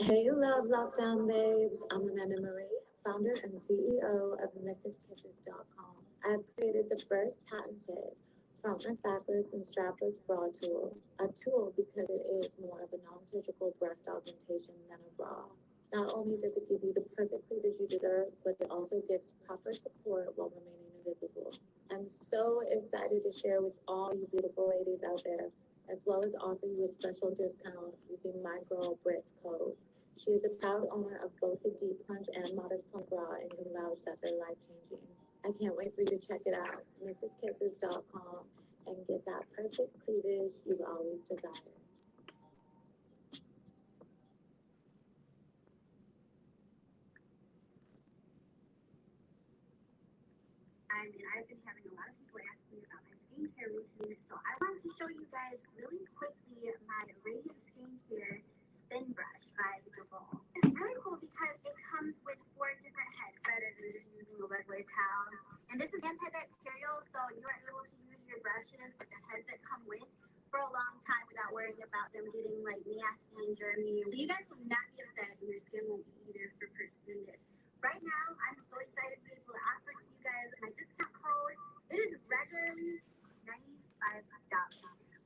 Hey, Love Lockdown babes. I'm Amanda Marie, founder and CEO of MrsKisses.com. I've created the first patented frontless, backless, and strapless bra tool. A tool because it is more of a non-surgical breast augmentation than a bra. Not only does it give you the perfect cleavage you deserve, but it also gives proper support while remaining invisible. I'm so excited to share with all you beautiful ladies out there, as well as offer you a special discount using my girl Brit's code. She is a proud owner of both the Deep Plunge and Modest Plump Bra and can vouch that they're life-changing. I can't wait for you to check it out, MrsKisses.com, and get that perfect cleavage you've always desired. I've been having a lot of people ask me about my skincare routine, so I wanted to show you guys really quickly my Radiant Skincare Spin Brush by Duval. It's really cool because it comes with 4 different heads rather than just using a regular towel. And this is antibacterial, so you are able to use your brushes with the heads that come with for a long time without worrying about them getting like nasty and germy. So you guys will not be upset and your skin won't be either for purchasing this. Right now, I'm so excited to be able to offer to you guys my discount code. It is regularly $95,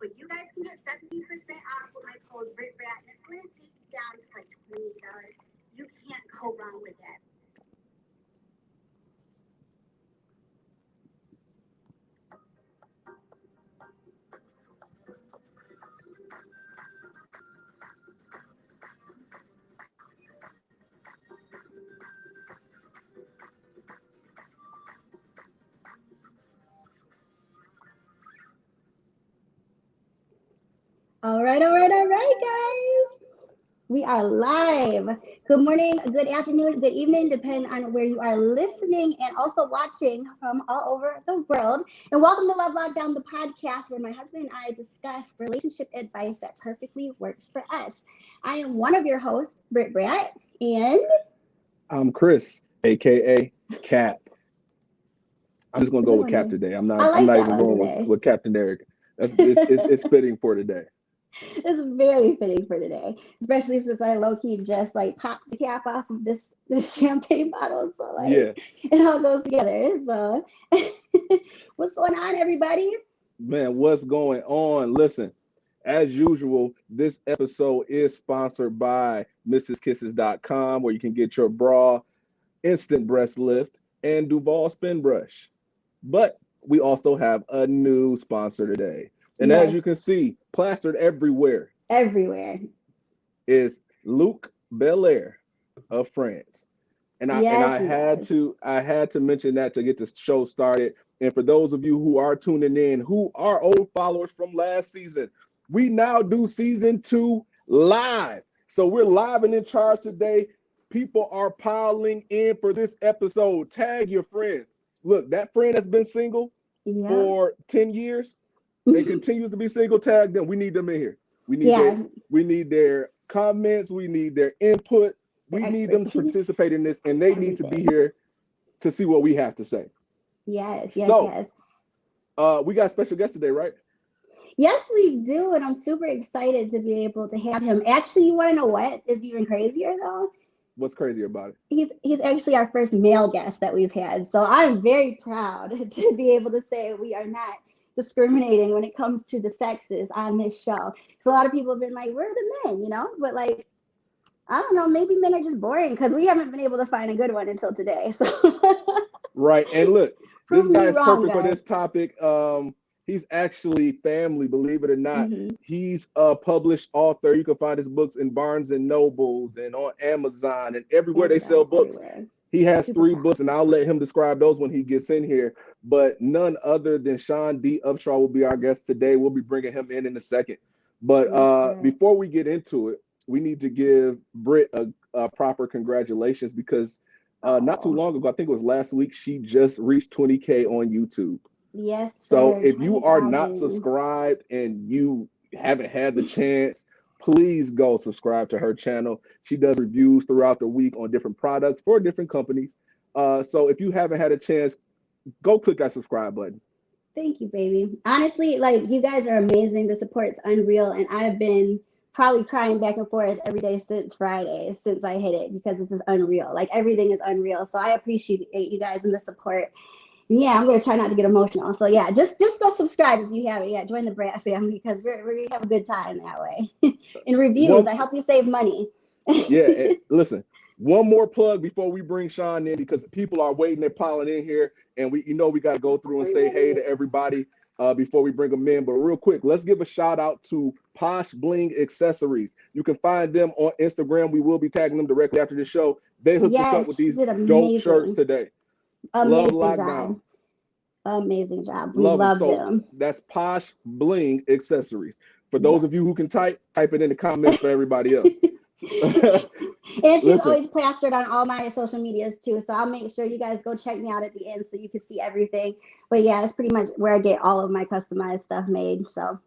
but you guys can get 70% off with my code BritBrat, and it's going to take you down to like $28. You can't go wrong with that. All right, guys. We are live. Good morning, good afternoon, good evening, depending on where you are listening and also watching from all over the world. And welcome to Love Lockdown, the podcast where my husband and I discuss relationship advice that perfectly works for us. I am one of your hosts, Brit Brat, and I'm Chris, aka Cap. I'm just gonna go with Cap today. I'm not even going with Captain Eric. It's fitting for today. It's very fitting for today, especially since I low-key just like popped the cap off of this champagne bottle. So like It all goes together. So what's going on, everybody? Man, what's going on? Listen, as usual, this episode is sponsored by MrsKisses.com, where you can get your bra, instant breast lift, and Duval spin brush. But we also have a new sponsor today. And as you can see, plastered everywhere is Luc Belair of France. And I had to mention that to get the show started. And for those of you who are tuning in, who are old followers from last season, we now do season 2 live. So we're live and in charge today. People are piling in for this episode. Tag your friend. Look, that friend that's been single for 10 years, they continue to be single, tag them. We need them in here. We need their comments. We need their input. We need them to participate in this, and they need to be here to see what we have to say. Yes. We got a special guest today, right? Yes, we do, and I'm super excited to be able to have him. Actually, you want to know what is even crazier, though? What's crazier about it? He's actually our first male guest that we've had, so I'm very proud to be able to say we are not discriminating when it comes to the sexes on this show. So a lot of people have been like, where are the men, but like, I don't know, maybe men are just boring because we haven't been able to find a good one until today. So right. And look, this guy is perfect for this topic. He's actually family, believe it or not. He's a published author. You can find his books in Barnes and Nobles and on Amazon and everywhere they sell books. He has 3 books, and I'll let him describe those when he gets in here. But none other than Shaun D. Upshaw will be our guest today. We'll be bringing him in a second. But before we get into it, we need to give Brit a proper congratulations because not too long ago, I think it was last week, she just reached 20K on YouTube. Yes. So if you are not subscribed and you haven't had the chance, please go subscribe to her channel. She does reviews throughout the week on different products for different companies. So if you haven't had a chance, go click that subscribe button. Thank you, baby. Honestly, like, you guys are amazing. The support's unreal. And I've been probably crying back and forth every day since Friday, since I hit it, because this is unreal. Like everything is unreal. So I appreciate you guys and the support. And yeah, I'm gonna try not to get emotional. So yeah, just go subscribe if you haven't yet. Join the Brat family because we're gonna have a good time that way. And reviews, I help you save money. Yeah, and listen, one more plug before we bring Shaun in, because people are waiting and piling in here, and we got to go through and say hey to everybody before we bring them in. But real quick, let's give a shout out to Posh Bling Accessories. You can find them on Instagram. We will be tagging them directly after the show. They hooked us up with these dope shirts today. Love Lockdown. Amazing job. We love them. That's Posh Bling Accessories. For those of you who can type it in the comments for everybody else. And she's always plastered on all my social medias too, so I'll make sure you guys go check me out at the end so you can see everything. But yeah, that's pretty much where I get all of my customized stuff made. So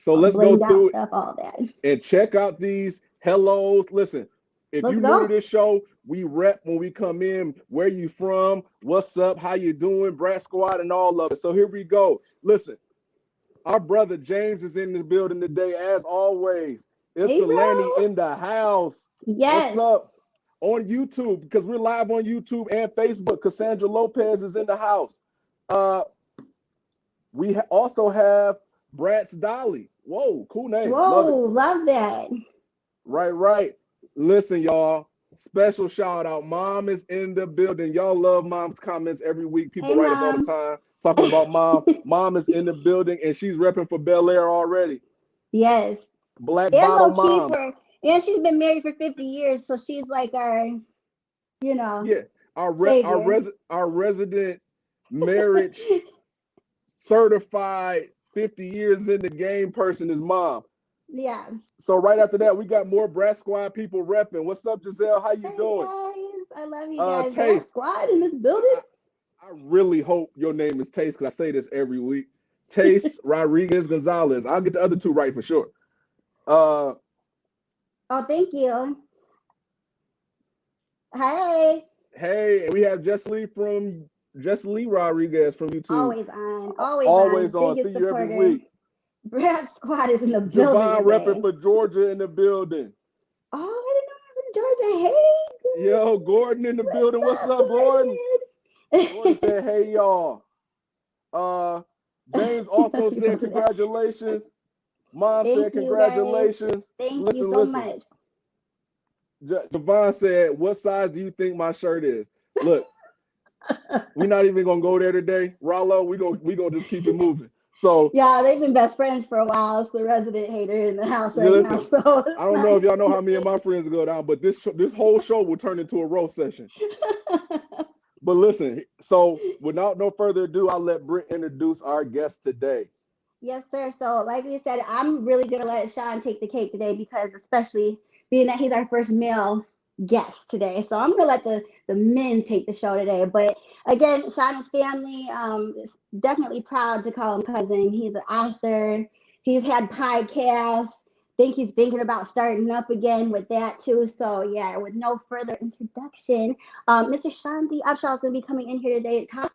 let's go through stuff, all that, and check out these hellos. Listen, if you're new to this show, we rep when we come in. Where you from? What's up? How you doing? Brat Squad and all of it. So here we go. Listen, our brother James is in the building today, as always. It's Alani in the house. Yes. What's up? On YouTube, because we're live on YouTube and Facebook. Cassandra Lopez is in the house. We also have Brat's Dolly. Whoa, cool name. Whoa, love that. Right. Listen, y'all. Special shout out. Mom is in the building. Y'all love Mom's comments every week. People write us all the time talking about Mom. Mom is in the building, and she's repping for Bel Air already. Yes. Black Bottle Mom. And she's been married for 50 years, so she's like our, our resident marriage certified 50 years in the game person is Mom. Yeah. So right after that, we got more Brat Squad people repping. What's up, Giselle? How you doing? Guys, I love you guys. Brat Squad in this building. I really hope your name is Taste, because I say this every week. Taste Rodriguez Gonzalez. I'll get the other two right for sure. Oh, thank you. Hey, we have Jess Lee Rodriguez from YouTube. Always on. See you every week. Brat Squad is in the building. Javon repping for Georgia in the building. Oh, I didn't know I was in Georgia. Hey. Yo, Gordon in the building. What's up, Gordon? Gordon said, hey, y'all. James also said congratulations. Mom said congratulations. Thank you so much. Javon said, what size do you think my shirt is? Look, we're not even gonna go there today. Rollo, we gonna just keep it moving. So yeah, they've been best friends for a while. It's the resident hater in the house now. So I don't know if y'all know how me and my friends go down, but this whole show will turn into a roast session. But listen, so without no further ado, I'll let Brit introduce our guest today. Yes, sir. So like we said, I'm really gonna let Shaun take the cake today, because especially being that he's our first male guest today. So I'm gonna let the men take the show today. But again, Shaun's family is definitely proud to call him cousin. He's an author. He's had podcasts. Think he's thinking about starting up again with that too. So yeah, with no further introduction, Mr. Shaun D. Upshaw is going to be coming in here today talking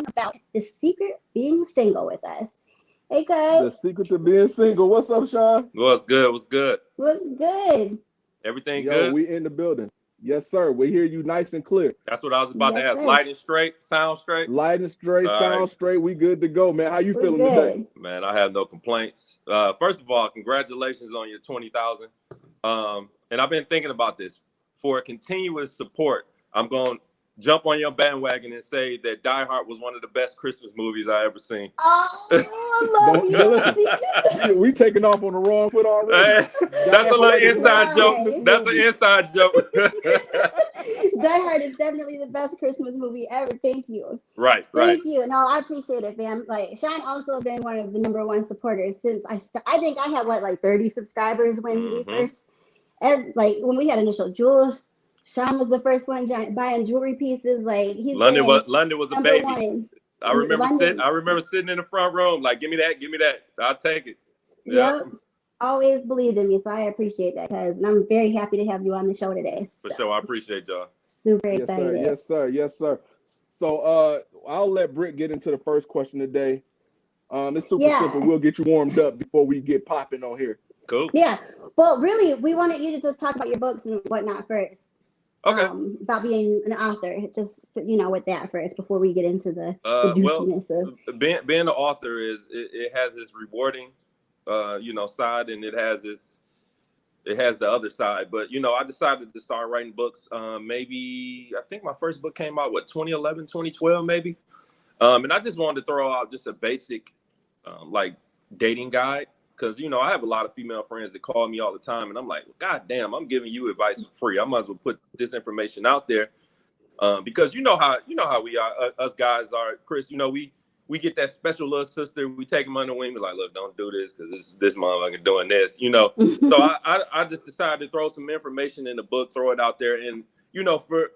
about the secret being single with us. Hey guys. The secret to being single. What's up, Shaun? What's good? What's good? Everything good? We in the building. Yes, sir. We hear you nice and clear. That's what I was about to ask. Sir. Light and straight, sound straight? Light and straight, sound straight. We good to go, man. How you feeling today? Man, I have no complaints. First of all, congratulations on your 20,000. And I've been thinking about this. For continuous support, I'm going to jump on your bandwagon and say that Die Hard was one of the best Christmas movies I ever seen. Oh, I love you. Listen, we taking off on the wrong foot already. That's a little inside joke. That's an inside joke. Die Hard is definitely the best Christmas movie ever. Thank you. Right. Thank you. No, I appreciate it, fam. Like, Shaun also been one of the #1 supporters since I think I had 30 subscribers when we first, when we had initial jewels. Shaun was the first one buying jewelry pieces. London was a baby. One. I remember sitting in the front room, give me that. I'll take it. Yep. Always believed in me, so I appreciate that, and I'm very happy to have you on the show today. For sure, I appreciate y'all. Super excited. Yes, sir. So I'll let Brit get into the first question today. It's super simple. We'll get you warmed up before we get popping on here. Cool. Yeah. Well, really, we wanted you to just talk about your books and whatnot first. Okay. About being an author, just with that first before we get into the juiciness of being an author it has its rewarding, side, and it has the other side. But I decided to start writing books. Maybe I think my first book came out 2011, 2012, maybe. And I just wanted to throw out just a basic like dating guide. Because, I have a lot of female friends that call me all the time, and I'm like, God damn, I'm giving you advice for free. I might as well put this information out there. Because you know how we are, us guys are, Chris. We get that special little sister. We take them under wing. We're like, look, don't do this because this motherfucker doing this. So I just decided to throw some information in the book, throw it out there, and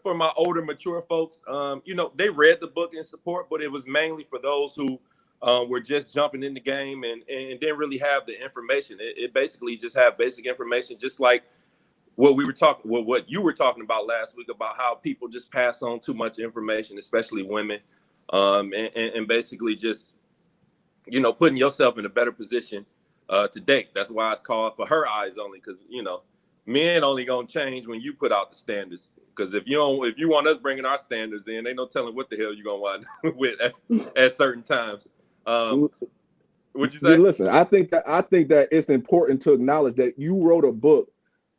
for my older, mature folks, they read the book in support, but it was mainly for those who were just jumping in the game and didn't really have the information. It basically just have basic information, just like what you were talking about last week about how people just pass on too much information, especially women, and basically just putting yourself in a better position to date. That's why it's called For Her Eyes Only, because men only gonna change when you put out the standards. Because if you want us bringing our standards in, ain't no telling what the hell you gonna want with at certain times. What'd you say? Listen, I think that it's important to acknowledge that you wrote a book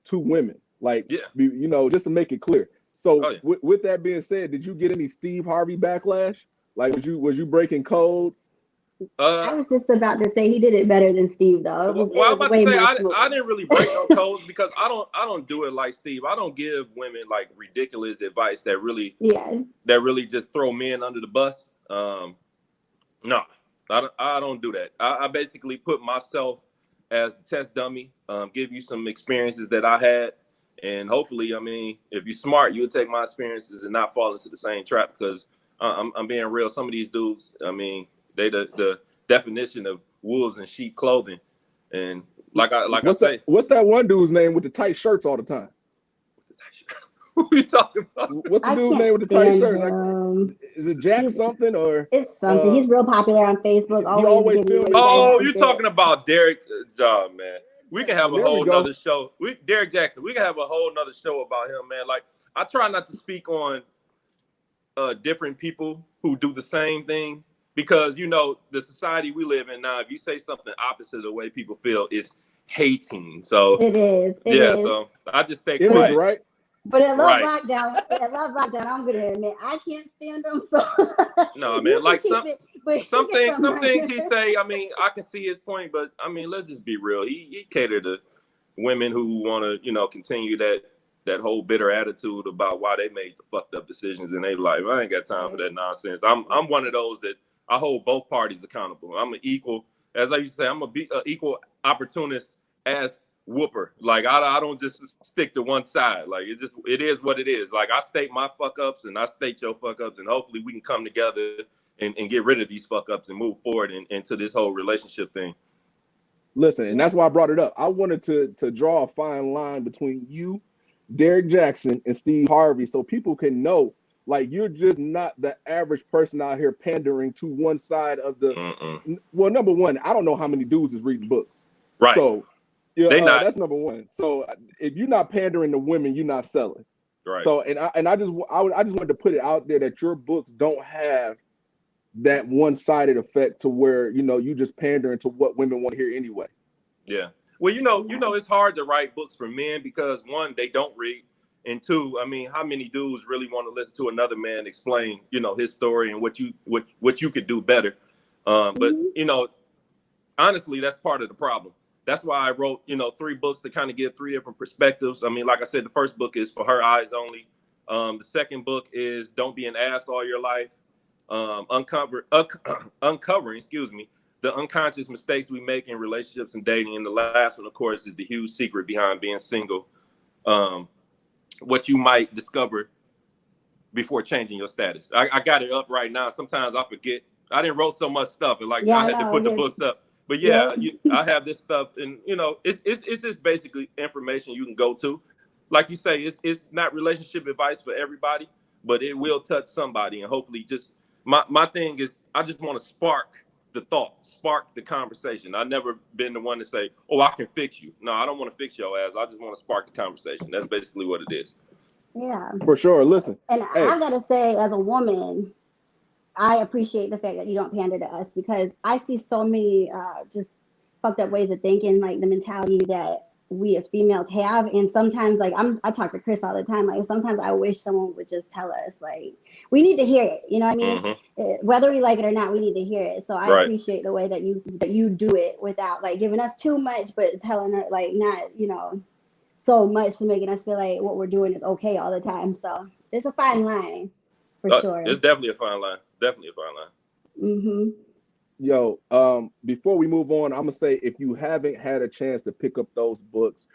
to women, just to make it clear. So with that being said, did you get any Steve Harvey backlash? Like, was you breaking codes? I was just about to say he did it better than Steve, though. I didn't really break no codes because I don't do it like Steve. I don't give women like ridiculous advice that really just throw men under the bus. No, I don't do that. I basically put myself as the test dummy, give you some experiences that I had, and hopefully, if you're smart, you'll take my experiences and not fall into the same trap. Because I'm being real. Some of these dudes, they the definition of wolves in sheep clothing, and what's that one dude's name with the tight shirts all the time? Who are you talking about? What's the dude's name with the tight shirts? Is it Jack something or? It's something. He's real popular on Facebook. You're talking about Derek? Man, we can have a whole nother show. Derek Jackson. We can have a whole nother show about him, man. Like, I try not to speak on different people who do the same thing. Because, the society we live in now, if you say something opposite of the way people feel, it's hating. So it is. So I just stay quiet. Is, right? But at Love Lockdown, I'm going to admit, I can't stand them. So no, man, like some things he say, I can see his point, but let's just be real. He catered to women who want to, continue that whole bitter attitude about why they made the fucked up decisions in their life. I ain't got time for that nonsense. I'm one of those that I hold both parties accountable. I'm an equal, as I used to say, I'm an equal opportunist as whooper. Like, I don't just stick to one side. Like, it is what it is. Like, I state my fuck ups and I state your fuck ups, and hopefully we can come together and get rid of these fuck ups and move forward into this whole relationship thing. Listen, and that's why I brought it up. I wanted to draw a fine line between you, Derek Jackson, and Steve Harvey, so people can know, like, you're just not the average person out here pandering to one side of the. Well, number one, I don't know how many dudes is reading books. Right. So that's number one. So if you're not pandering to women, you're not selling. Right. So I just wanted to put it out there that your books don't have that one-sided effect to where you just pandering to what women want to hear anyway. Yeah. Well, it's hard to write books for men because, one, they don't read, and two, how many dudes really want to listen to another man explain, his story and what you could do better. But honestly, that's part of the problem. That's why I wrote, 3 books to kind of give 3 different perspectives. Like I said, the first book is For Her Eyes Only. The second book is Don't Be an Ass All Your Life. Uncovering, the unconscious mistakes we make in relationships and dating. And the last one, of course, is The Huge Secret Behind Being Single. What you might discover before changing your status. I got it up right now. Sometimes I forget. I didn't wrote so much stuff, and I had to put the books up. But I have this stuff, and it's just basically information you can go to. Like you say, it's not relationship advice for everybody, but it will touch somebody, and hopefully, just my thing is, I just want to spark the thought, spark the conversation. I've never been the one to say, oh, I can fix you. No, I don't want to fix your ass. I just want to spark the conversation. That's basically what it is. Yeah. For sure. Listen. And hey. I gotta say, as a woman, I appreciate the fact that you don't pander to us, because I see so many just fucked up ways of thinking, like the mentality that we as females have. And sometimes, like, I talk to Chris all the time. Like, sometimes I wish someone would just tell us, like, we need to hear it. You know what I mean? Mm-hmm. Whether we like it or not, we need to hear it. So I Right. appreciate the way that you do it without like giving us too much, but telling her like not, you know, so much to making us feel like what we're doing is okay all the time. So there's a fine line for sure. It's definitely a fine line. Definitely a fine line. Mm-hmm. Yo, before we move on, I'm gonna say, if you haven't had a chance to pick up those books,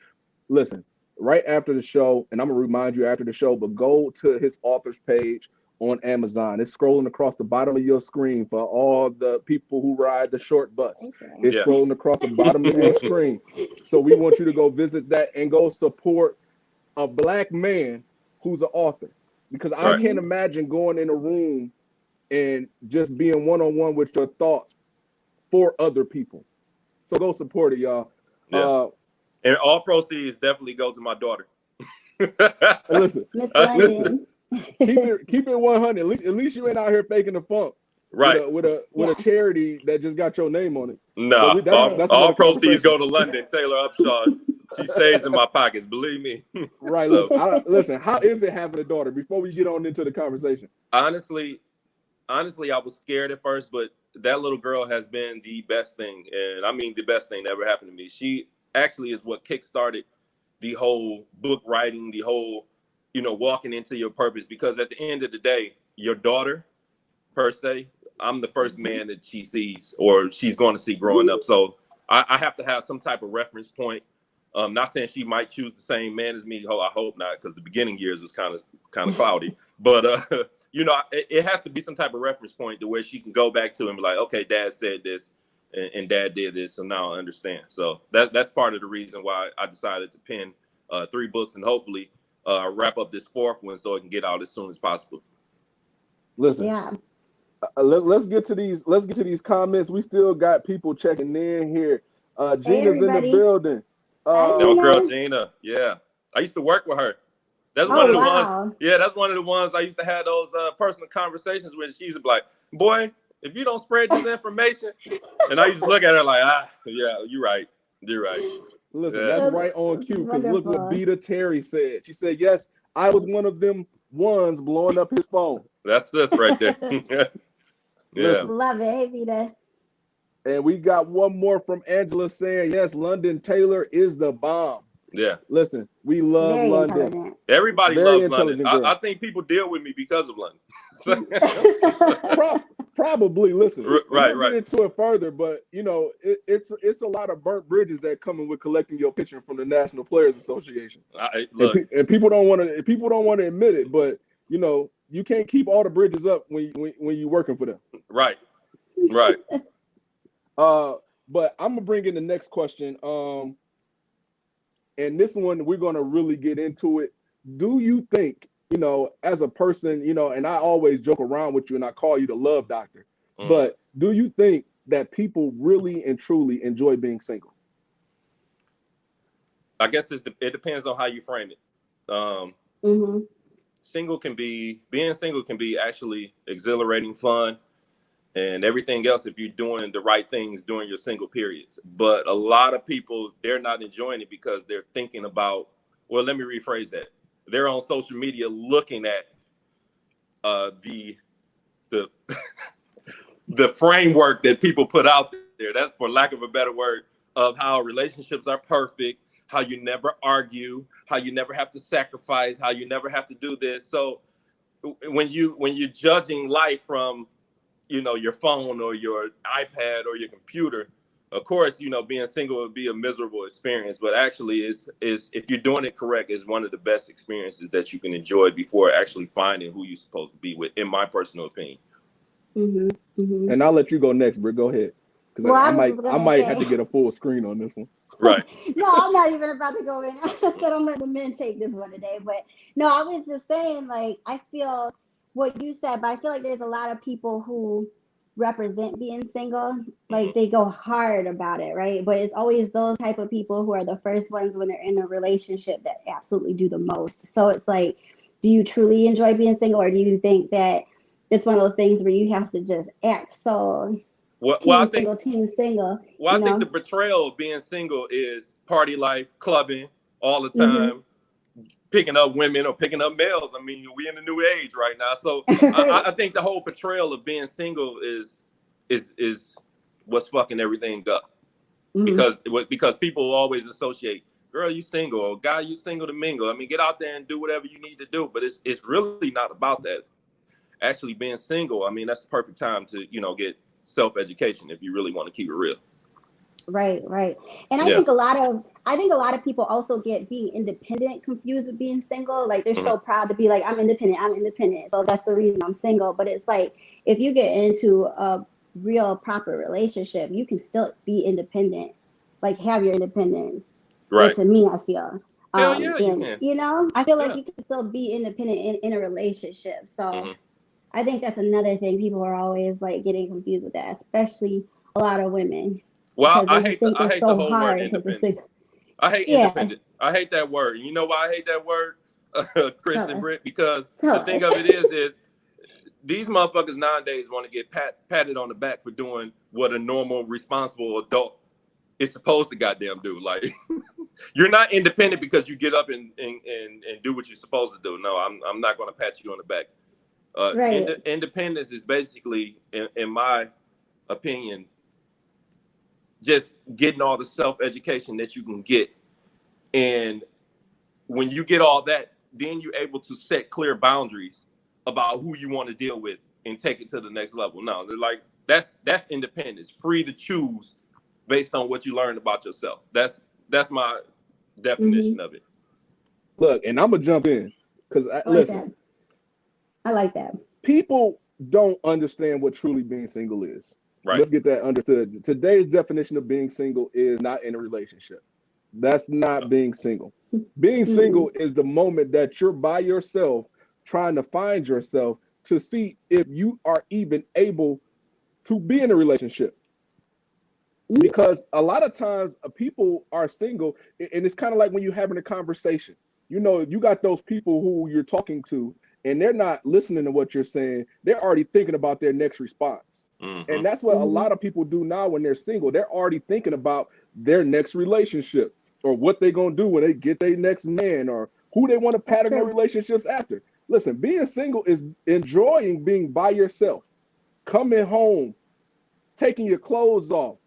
listen, right after the show, and I'm gonna remind you after the show, but go to his author's page on Amazon. It's scrolling across the bottom of your screen for all the people who ride the short bus. Okay. It's scrolling across the bottom of your screen. So we want you to go visit that and go support a Black man who's an author, because I can't imagine going in a room and just being one-on-one with your thoughts for other people. So go support it, y'all. Yeah. And all proceeds definitely go to my daughter. Listen, listen. keep it 100. At least you ain't out here faking the funk. Right. With a charity that just got your name on it. No, that's all proceeds go to London. Taylor Upshaw. She stays in my pockets, believe me. Right. So. Listen, how is it having a daughter? Before we get on into the conversation. Honestly, I was scared at first, but that little girl has been the best thing. And I mean the best thing that ever happened to me. She actually is what kickstarted the whole book writing, the whole, walking into your purpose. Because at the end of the day, your daughter, per se, I'm the first man that she sees or she's going to see growing up. So I have to have some type of reference point. Not saying she might choose the same man as me. I hope not, because the beginning years is kind of cloudy. But it has to be some type of reference point to where she can go back to and be like, okay, Dad said this, and Dad did this, so now I understand. So that's part of the reason why I decided to pen 3 books and hopefully wrap up this 4th one so it can get out as soon as possible. Listen, yeah. Let's get to these comments. We still got people checking in here. Gina's in the building. Girl Gina, yeah, I used to work with her. That's one of the ones. Yeah, that's one of the ones I used to have those personal conversations with. She used to be like, "Boy, if you don't spread this information," and I used to look at her like, yeah, you're right. Listen, that's right on cue, because look what Beta Terry said. She said, "Yes, I was one of them ones blowing up his phone." That's this right there. Yeah, Listen, love it. Hey, Beta. And we got one more from Angela saying, "Yes, London Taylor is the bomb." Yeah. Listen, we love London. Everybody loves London. I think people deal with me because of London. Probably. Listen, right. We'll get into it further, but it's a lot of burnt bridges that come in with collecting your picture from the National Players Association. And people don't want to admit it, but you can't keep all the bridges up when you're working for them. Right. But I'm gonna bring in the next question. And this one, we're going to really get into it. Do you think, as a person, and I always joke around with you and I call you the love doctor, but do you think that people really and truly enjoy being single? I guess it depends on how you frame it. Being single can be actually exhilarating, fun, and everything else if you're doing the right things during your single periods. But a lot of people, they're not enjoying it because they're thinking about, well, let me rephrase that. They're on social media looking at the the framework that people put out there. That's, for lack of a better word, of how relationships are perfect, how you never argue, how you never have to sacrifice, how you never have to do this. So when you're judging life from your phone or your iPad or your computer, of course, being single would be a miserable experience, but actually is if you're doing it correct, is one of the best experiences that you can enjoy before actually finding who you're supposed to be with, in my personal opinion. And I'll let you go next, Britt. Go ahead. Because I might have to get a full screen on this one. Right. No, I'm not even about to go in. I said I'm letting the men take this one today. But no, I was just saying, like, I feel what you said, but I feel like there's a lot of people who represent being single, like they go hard about it, right? But it's always those type of people who are the first ones when they're in a relationship that absolutely do the most. So it's like, do you truly enjoy being single, or do you think that it's one of those things where you have to just act so team single? Well, I think the betrayal of being single is party life, clubbing all the time, picking up women or picking up males. I mean, we in a new age right now, so I think the whole portrayal of being single is what's fucking everything up. Because people always associate, girl, you single, or guy, you single to mingle. I mean, get out there and do whatever you need to do, but it's really not about that. Actually, being single, I mean, that's the perfect time to get self-education if you really want to keep it real. Right. And I think a lot of people also get being independent confused with being single. Like they're so proud to be like, I'm independent. So that's the reason I'm single. But it's like, if you get into a real proper relationship, you can still be independent, like have your independence. Right. To me, I feel. Hell yeah, you can. I feel like you can still be independent in a relationship. So I think that's another thing. People are always like getting confused with that, especially a lot of women. Well, I hate the whole word independent. I hate independent. I hate that word. You know why I hate that word, Chris and Britt? Because the thing of it is these motherfuckers nowadays want to get patted on the back for doing what a normal, responsible adult is supposed to goddamn do. Like, you're not independent because you get up and do what you're supposed to do. No, I'm not going to pat you on the back. Independence is basically, in my opinion, just getting all the self-education that you can get. And when you get all that, then you're able to set clear boundaries about who you want to deal with and take it to the next level. No, they're like, that's independence, free to choose based on what you learned about yourself. That's my definition of it. Look, and I'm gonna jump in because listen, I like that. People don't understand what truly being single is. Right. Let's get that understood. Today's definition of being single is not in a relationship. That's not being single. Being single is the moment that you're by yourself, trying to find yourself to see if you are even able to be in a relationship. Because a lot of times people are single, and it's kind of like when you're having a conversation. You got those people who you're talking to, and they're not listening to what you're saying. They're already thinking about their next response. And that's what a lot of people do now when they're single. They're already thinking about their next relationship, or what they're going to do when they get their next man, or who they want to pattern their relationships after. Listen, being single is enjoying being by yourself, coming home, taking your clothes off.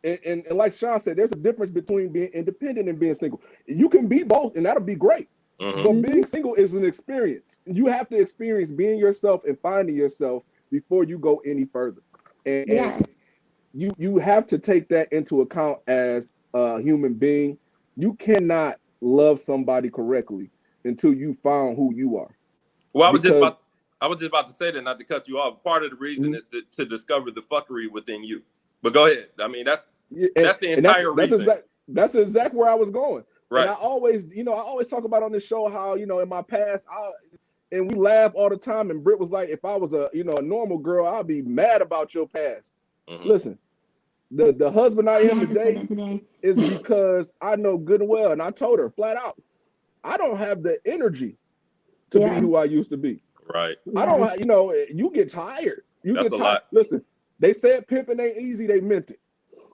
And like Shaun said, there's a difference between being independent and being single. You can be both, and that'll be great. But being single is an experience. You have to experience being yourself and finding yourself before you go any further. And you have to take that into account as a human being. You cannot love somebody correctly until you found who you are. Well, I was just about to say that, not to cut you off. Part of the reason is to discover the fuckery within you. But go ahead. I mean, that's the entire reason. That's exactly where I was going. Right. And I always talk about on this show how, in my past, and we laugh all the time. And Britt was like, if I was a normal girl, I'd be mad about your past. Listen, the husband I am today is because I know good and well. And I told her flat out, I don't have the energy to be who I used to be. Right. I don't, you get tired. That's get tired. Listen, they said pimping ain't easy. They meant it.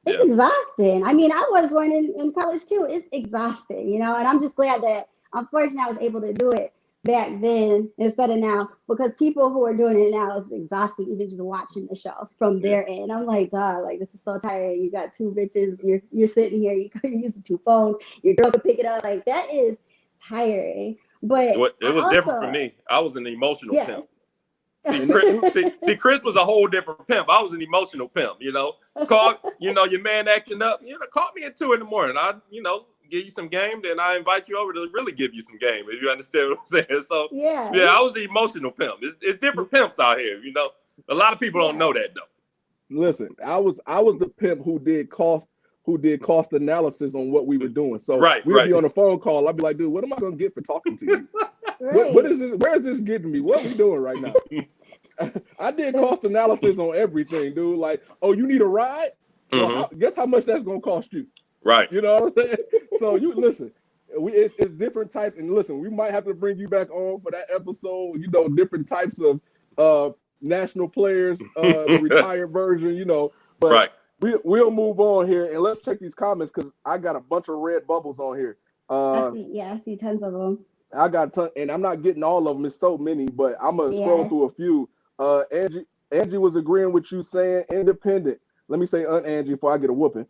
It's exhausting. I mean, I was one in college too. It's exhausting, and I'm just glad that unfortunately I was able to do it back then instead of now, because people who are doing it now is exhausting, even just watching the show from their end. I'm like, dog, like this is so tiring. You got two bitches, you're sitting here, you're using two phones, your girl can pick it up. Like that is tiring. But it was different for me. I was an emotional pimp. See, Chris was a whole different pimp. I was an emotional pimp, Call, your man acting up, call me at 2 a.m. I, give you some game, then I invite you over to really give you some game, if you understand what I'm saying. So, I was the emotional pimp. It's different pimps out here, A lot of people don't know that, though. Listen, I was the pimp who did cost analysis on what we were doing. So we'd be on a phone call. I'd be like, dude, what am I going to get for talking to you? What is this? Where is this getting me? What are we doing right now? I did cost analysis on everything, dude. Like, oh, you need a ride? Well, guess how much that's gonna cost you? Right. You know what I'm saying? So you listen. It's different types, and listen, we might have to bring you back on for that episode. You know, different types of national players, the retired version. You know, but we'll move on here and let's check these comments because I got a bunch of red bubbles on here. I see tons of them. I got a ton, and I'm not getting all of them. It's so many, but I'm gonna scroll through a few. Angie was agreeing with you saying independent. Let me say Angie before I get a whooping.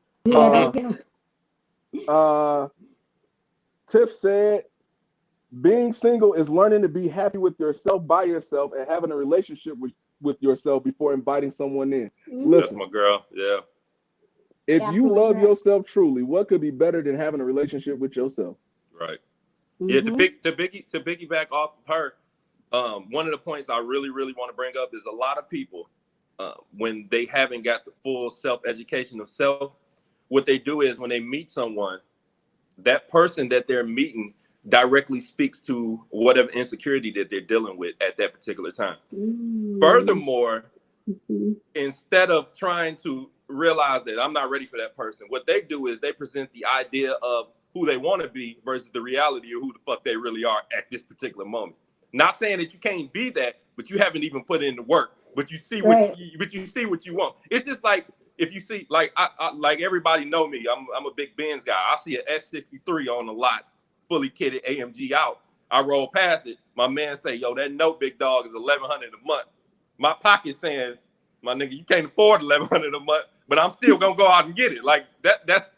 Tiff said, being single is learning to be happy with yourself by yourself and having a relationship with yourself before inviting someone in. Listen, that's my girl. Yeah. If you love yourself truly, what could be better than having a relationship with yourself? Right. Yeah, to piggyback off of her, one of the points I really want to bring up is a lot of people, when they haven't got the full self-education of self, what they do is when they meet someone, that person that they're meeting directly speaks to whatever insecurity that they're dealing with at that particular time. Furthermore, instead of trying to realize that I'm not ready for that person, what they do is they present the idea of who they want to be versus the reality of who the fuck they really are at this particular moment. Not saying that you can't be that, but you haven't even put in the work. But you see what you see what you want. It's just like if you see, like I like everybody know me. I'm a big Benz guy. I see an S63 on the lot, fully kitted AMG out. I roll past it. My man say, "Yo, that note, big dog, is $1,100 a month." My pocket saying, "My nigga, you can't afford $1,100 a month, but I'm still gonna go out and get it." Like that's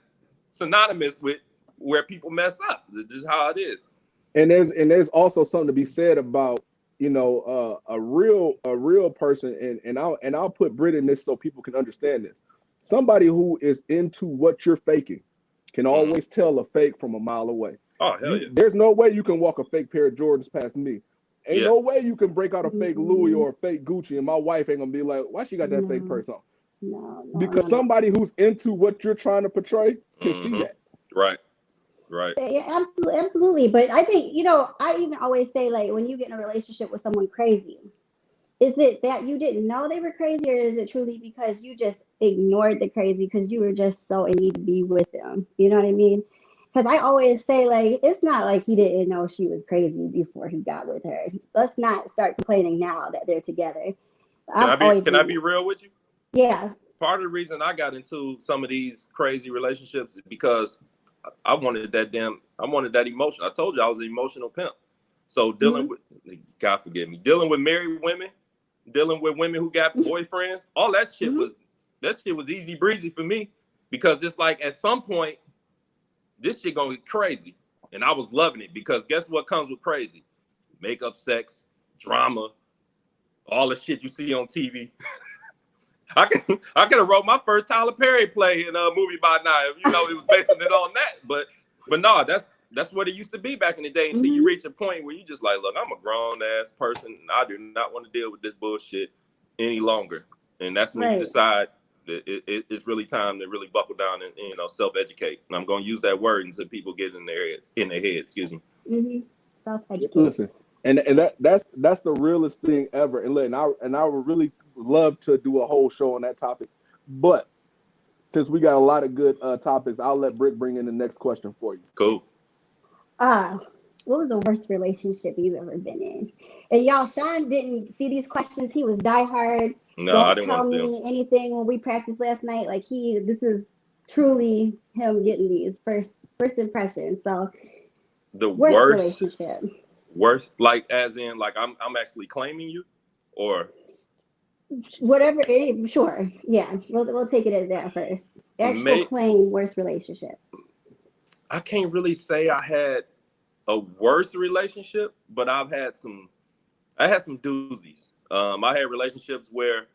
synonymous with where people mess up. This is how it is. And there's also something to be said about, you know, a real person, and I'll put Brit in this so people can understand this. Somebody who is into what you're faking can always tell a fake from a mile away. Oh, hell yeah. There's no way you can walk a fake pair of Jordans past me. Ain't no way you can break out a fake Louis or a fake Gucci, and my wife ain't gonna be like, why she got that fake purse on? Because somebody who's into what you're trying to portray can see that. Right. Yeah, absolutely. But I think, you know, I even always say, like, when you get in a relationship with someone crazy, is it that you didn't know they were crazy, or is it truly because you just ignored the crazy because you were just so in need to be with them? You know what I mean? Because I always say, like, it's not like he didn't know she was crazy before he got with her. Let's not start complaining now that they're together. Can I be real with you? Yeah. Part of the reason I got into some of these crazy relationships is because I wanted that emotion. I told you I was an emotional pimp. So dealing with, God forgive me, dealing with married women, dealing with women who got boyfriends, all that shit was easy breezy for me, because it's like at some point this shit gonna get crazy, and I was loving it because guess what comes with crazy? Makeup, sex, drama, all the shit you see on TV. I could have wrote my first Tyler Perry play in a movie by now, if you know it was basing it on that. But no, that's what it used to be back in the day until you reach a point where you just like, look, I'm a grown ass person. And I do not want to deal with this bullshit any longer. And that's when you decide that it's really time to really buckle down and, you know, self-educate. And I'm going to use that word until people get in their head. Excuse me. Self-educate. Listen, and that's the realest thing ever. And look, and I would really love to do a whole show on that topic, but since we got a lot of good topics, I'll let Brit bring in the next question for you. Cool. What was the worst relationship you've ever been in? And y'all, Shaun didn't see these questions. He was diehard. No, I didn't want to tell me anything when we practiced last night. Like this is truly him getting these first impressions. So the worst relationship. Worst, like as in like I'm actually claiming you, or whatever. Sure, yeah. We'll take it as that first. Actual claim worst relationship. I can't really say I had a worse relationship, but I had some doozies. I had relationships where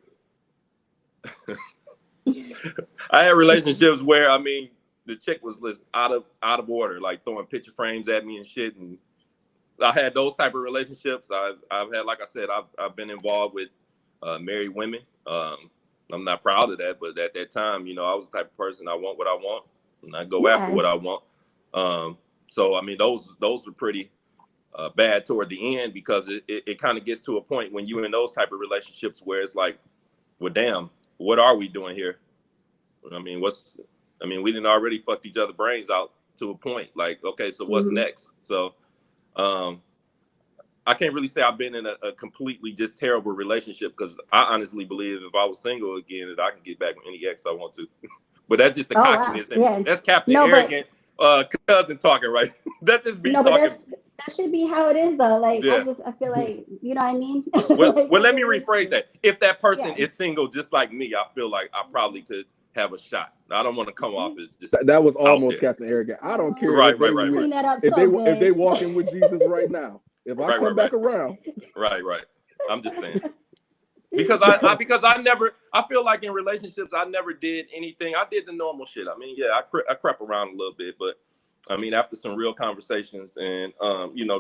I mean, the chick was out of order, like throwing picture frames at me and shit. And I had those type of relationships. I've had, like I said, I've been involved with married women. I'm not proud of that, but at that time, you know, I was the type of person, I want what I want and I go after what I want. So I mean, those were pretty bad toward the end, because it kind of gets to a point when you're in those type of relationships where it's like, well, damn, what are we doing here? I mean, we didn't already fucked each other brains out to a point. Like, okay, so what's next? So I can't really say I've been in a completely just terrible relationship, because I honestly believe if I was single again, that I can get back with any ex I want to. But that's just the cockiness. Wow. Yeah. That's Captain Arrogant cousin talking, right? That's just me talking. But that should be how it is, though. Like, I feel like, you know what I mean? Well, like, let me rephrase that. If that person is single just like me, I feel like I probably could have a shot. I don't want to come off as just that was almost Captain Arrogant. I don't care if they walk in with Jesus right now. If I come back around. Right. I'm just saying. Because I feel like in relationships, I never did anything. I did the normal shit. I mean, yeah, I crept around a little bit, but I mean, after some real conversations and,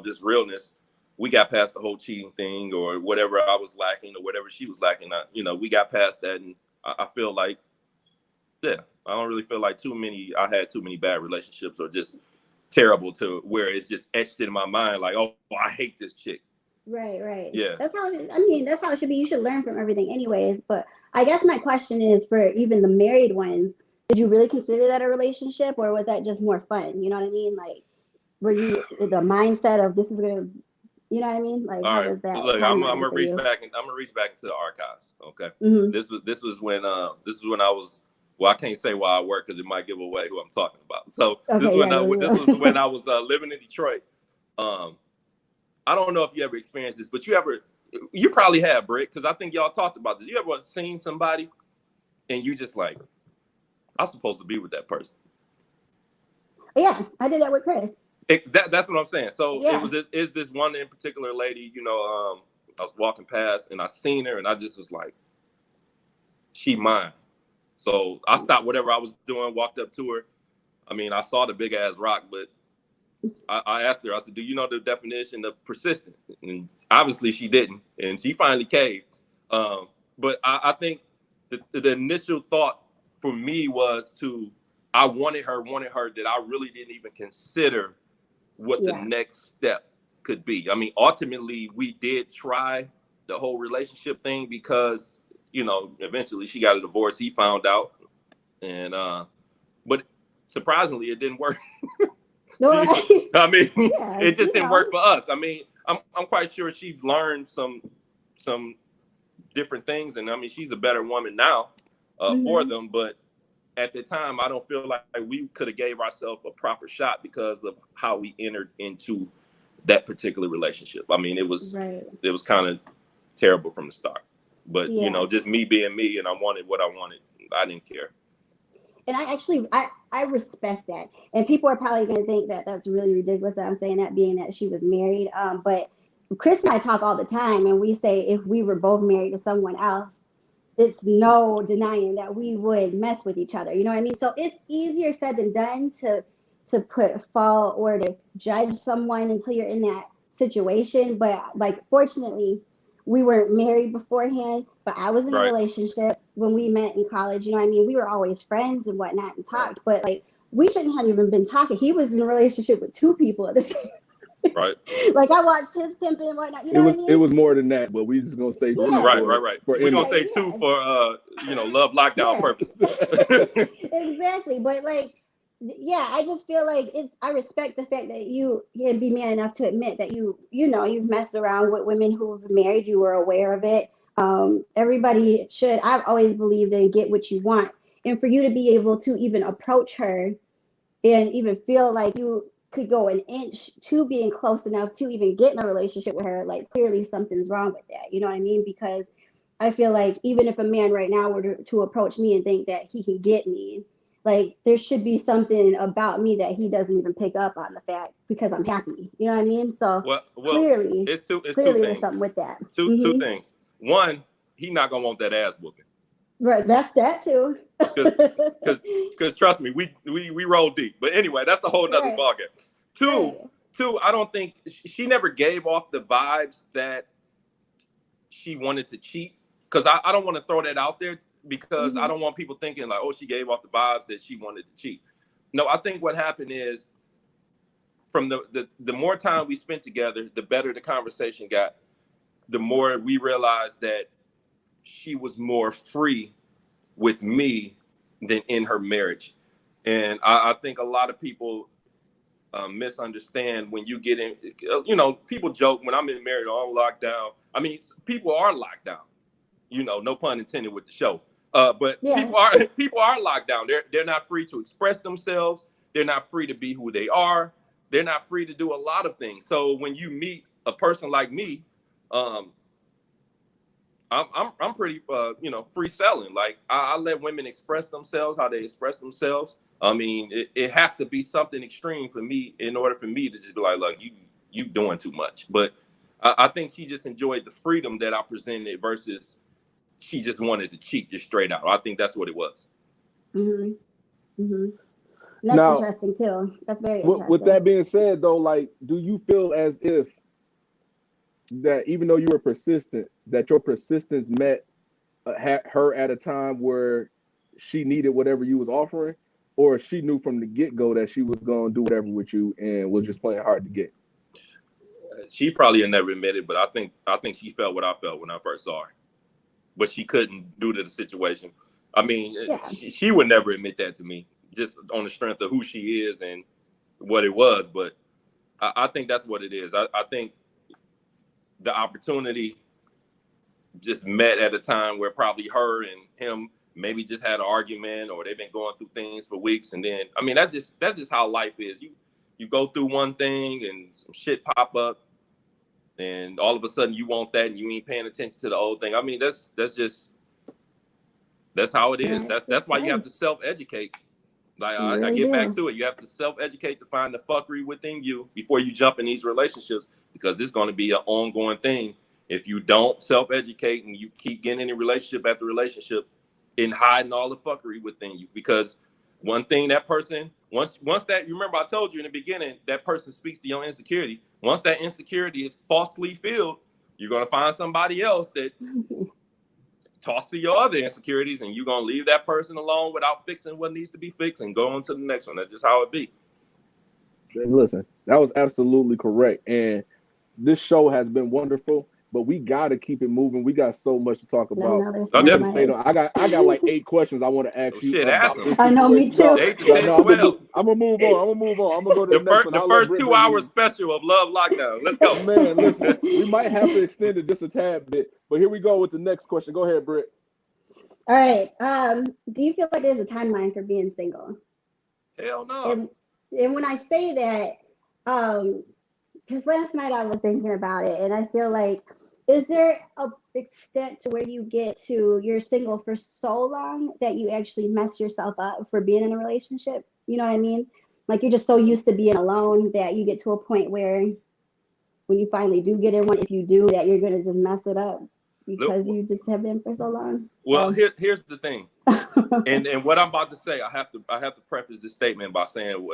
just realness, we got past the whole cheating thing or whatever I was lacking or whatever she was lacking. We got past that. And I feel like, I don't really feel like I had too many bad relationships or just terrible to where it's just etched in my mind. Like, oh, I hate this chick. Right. Yeah. That's how it should be. You should learn from everything anyways. But I guess my question is, for even the married ones, did you really consider that a relationship, or was that just more fun? You know what I mean? Like, were you the mindset of this is gonna, you know what I mean? Like, all how right. was that? Look, I'm gonna reach back into the archives. Okay. This was when I was, well, I can't say why I work because it might give away who I'm talking about. So this was when I was living in Detroit. I don't know if you ever experienced this, but you probably have, Britt, because I think y'all talked about this. You ever seen somebody and you just like, I'm supposed to be with that person? Yeah, I did that with Chris. That's what I'm saying. So it was this one in particular lady, I was walking past and I seen her and I just was like, she mine. So I stopped whatever I was doing, walked up to her. I mean, I saw the big ass rock, but I asked her, I said, do you know the definition of persistent? And obviously she didn't. And she finally caved. But I think the initial thought for me was I wanted her that I really didn't even consider what the next step could be. I mean, ultimately, we did try the whole relationship thing because, eventually she got a divorce. He found out. And, but surprisingly, it didn't work. I mean, it just didn't work for us. I mean, I'm quite sure she learned some different things. And I mean, she's a better woman now for them. But at the time, I don't feel like we could have gave ourselves a proper shot because of how we entered into that particular relationship. I mean, it was kind of terrible from the start. But, just me being me, and I wanted what I wanted. I didn't care. And I respect that. And people are probably going to think that that's really ridiculous that I'm saying that, being that she was married. But Chris and I talk all the time, and we say if we were both married to someone else, it's no denying that we would mess with each other. You know what I mean? So it's easier said than done to put fault or to judge someone until you're in that situation. But like, fortunately, we weren't married beforehand, but I was in a relationship when we met in college. You know what I mean? We were always friends and whatnot and talked, but like, we shouldn't have even been talking. He was in a relationship with two people at the same time. Right. Like, I watched his pimping and whatnot. You know what I mean? It was more than that, but we just gonna say two. Right. We're gonna say two for Love Lockdown purpose. Exactly. But like, I just feel like I respect the fact that you can be man enough to admit that you've messed around with women who have married. You were aware of it. Everybody should. I've always believed in get what you want, and for you to be able to even approach her and even feel like you could go an inch to being close enough to even get in a relationship with her, like, clearly something's wrong with that. You know what I mean? Because I feel like even if a man right now were to approach me and think that he can get me, like, there should be something about me that he doesn't even pick up on the fact, because I'm happy. You know what I mean? So clearly, it's two there's things. something with that. Two things. One, he not gonna want that ass whooping. Right, that's that too. Because trust me, we roll deep. But anyway, that's a whole nother ballgame. Two, I don't think she never gave off the vibes that she wanted to cheat. Because I don't want to throw that out there because I don't want people thinking like, oh, she gave off the vibes that she wanted to cheat. No, I think what happened is from the more time we spent together, the better the conversation got. The more we realized that she was more free with me than in her marriage. And I think a lot of people misunderstand when you get in, people joke when I'm in married or on lockdown. I mean, people are locked down, no pun intended with the show. But people are locked down. They're not free to express themselves. They're not free to be who they are. They're not free to do a lot of things. So when you meet a person like me, I'm pretty free selling. Like I let women express themselves how they express themselves. I mean, it has to be something extreme for me in order for me to just be like, look, you doing too much. But I think she just enjoyed the freedom that I presented versus she just wanted to cheat just straight out. I think that's what it was. Mm-hmm. Mm-hmm. That's now, interesting too. That's very interesting. With that being said, though, like, do you feel as if that even though you were persistent, that your persistence met her at a time where she needed whatever you was offering, or she knew from the get-go that she was going to do whatever with you and was just playing hard to get? She probably had never admitted, but I think she felt what I felt when I first saw her, but she couldn't due to the situation. I mean, she would never admit that to me, just on the strength of who she is and what it was. But I think that's what it is. I think the opportunity just met at a time where probably her and him maybe just had an argument, or they've been going through things for weeks. And then, I mean, that's just how life is. You go through one thing and some shit pop up, and all of a sudden you want that and you ain't paying attention to the old thing. I mean, that's how it is. That's why you have to self-educate. Like I get back to it. You have to self-educate to find the fuckery within you before you jump in these relationships, because it's going to be an ongoing thing. If you don't self-educate and you keep getting in relationship after relationship and hiding all the fuckery within you, because one thing that person, once that, you remember I told you in the beginning, that person speaks to your insecurity. Once that insecurity is falsely filled, you're going to find somebody else that toss to your other insecurities, and you're going to leave that person alone without fixing what needs to be fixed and go on to the next one. That's just how it be. Listen, that was absolutely correct. And this show has been wonderful, but we got to keep it moving. We got so much to talk about. I got like 8 questions I want to ask you about this situation. I know, me too. I'm going to move on. I'm going to go to the next one. The first 2 hour special of Love Lockdown. Let's go. Man, listen, we might have to extend it just a tad bit, but here we go with the next question. Go ahead, Britt. All right. Do you feel like there's a timeline for being single? Hell no. And when I say that, because last night I was thinking about it, and I feel like, is there an extent to where you get to you're single for so long that you actually mess yourself up for being in a relationship? You know what I mean? Like, you're just so used to being alone that you get to a point where when you finally do get in one, if you do, that you're going to just mess it up because you just have been for so long. Well, here's the thing. and what I'm about to say, I have to preface this statement by saying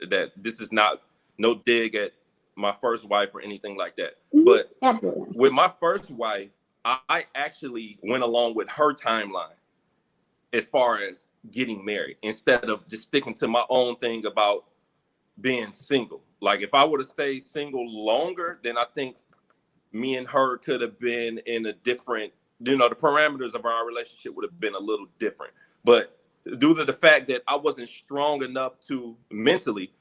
that this is not no dig at my first wife or anything like that. Mm-hmm. But absolutely, with my first wife, I actually went along with her timeline as far as getting married, instead of just sticking to my own thing about being single. Like, if I would have stayed single longer, then I think me and her could have been in a different, the parameters of our relationship would have been a little different. But due to the fact that I wasn't strong enough to mentally